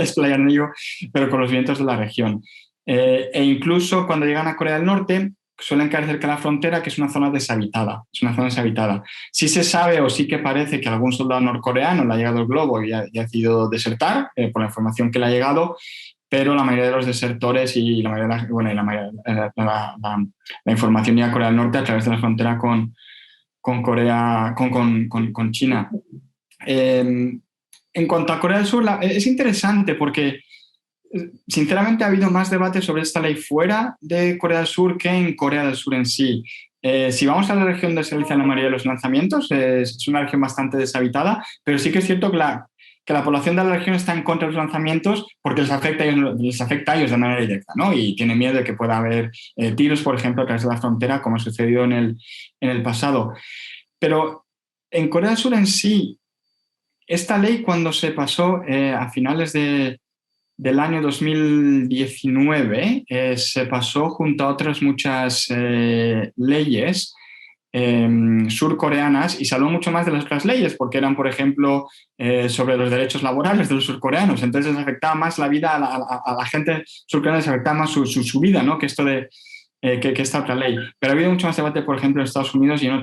explayar en ello, pero con los vientos de la región. E incluso cuando llegan a Corea del Norte, suelen caer cerca de la frontera, que es una zona deshabitada. Es una zona deshabitada. Sí se sabe o sí que parece que algún soldado norcoreano le ha llegado el globo y ha decidido desertar por la información que le ha llegado, pero la mayoría de los desertores y la información llega a Corea del Norte a través de la frontera con China. En cuanto a Corea del Sur, es interesante porque sinceramente ha habido más debate sobre esta ley fuera de Corea del Sur que en Corea del Sur en sí. Si vamos a la región donde se realizan la mayoría de los lanzamientos, es una región bastante deshabitada, pero sí que es cierto que la población de la región está en contra de los lanzamientos porque les afecta a ellos de manera directa, ¿no? Y tiene miedo de que pueda haber tiros, por ejemplo, a través de la frontera, como ha sucedido en el pasado. Pero en Corea del Sur en sí, esta ley cuando se pasó a finales del año 2019, se pasó junto a otras muchas leyes surcoreanas, y se habló mucho más de las otras leyes porque eran, por ejemplo, sobre los derechos laborales de los surcoreanos. Entonces les afectaba más la vida a la gente surcoreana, les afectaba más su vida, ¿no? Que esto que esta otra ley. Pero ha habido mucho más debate, por ejemplo, en Estados Unidos y en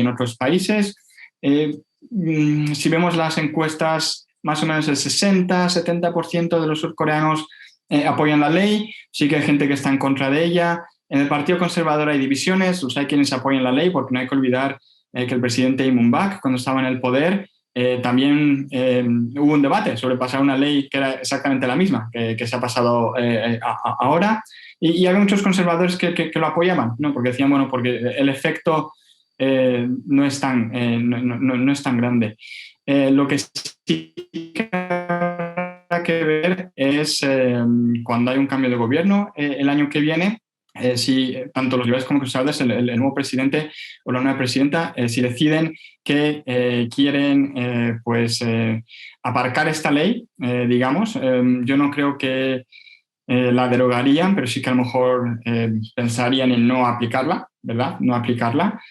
otros países. Si vemos las encuestas, más o menos el 60-70% de los surcoreanos apoyan la ley. Sí que hay gente que está en contra de ella. En el Partido Conservador hay divisiones, hay quienes apoyan la ley, porque no hay que olvidar que el presidente Lee Myung-bak, cuando estaba en el poder, también hubo un debate sobre pasar una ley que era exactamente la misma que se ha pasado ahora, y había muchos conservadores que lo apoyaban, ¿no? Porque decían, bueno, porque el efecto no es tan grande. Lo que sí que hay que ver es cuando hay un cambio de gobierno el año que viene, si tanto los liberales como los conservadores, el nuevo presidente o la nueva presidenta, si deciden que quieren aparcar esta ley, digamos, yo no creo que la derogarían, pero sí que a lo mejor pensarían en no aplicarla, ¿verdad? No aplicarla,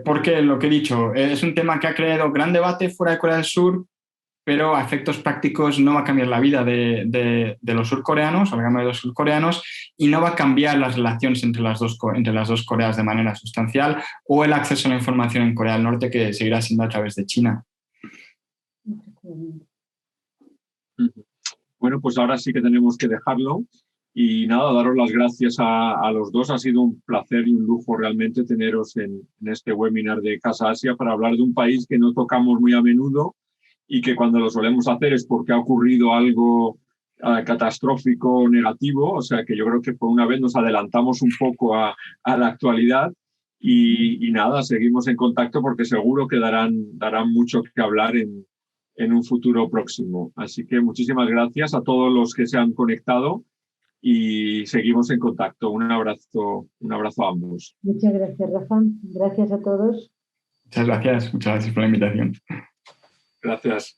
porque lo que he dicho, es un tema que ha creado gran debate fuera de Corea del Sur, pero a efectos prácticos no va a cambiar la vida de los surcoreanos, o la gama de los surcoreanos, y no va a cambiar las relaciones entre las dos Coreas de manera sustancial, o el acceso a la información en Corea del Norte, que seguirá siendo a través de China. Bueno, pues ahora sí que tenemos que dejarlo. Y nada, daros las gracias a los dos. Ha sido un placer y un lujo realmente teneros en este webinar de Casa Asia para hablar de un país que no tocamos muy a menudo, y que cuando lo solemos hacer es porque ha ocurrido algo catastrófico o negativo. O sea que yo creo que por una vez nos adelantamos un poco a la actualidad, y nada, seguimos en contacto porque seguro que darán mucho que hablar en un futuro próximo. Así que muchísimas gracias a todos los que se han conectado y seguimos en contacto. Un abrazo a ambos. Muchas gracias, Rafa. Gracias a todos. Muchas gracias por la invitación. Gracias.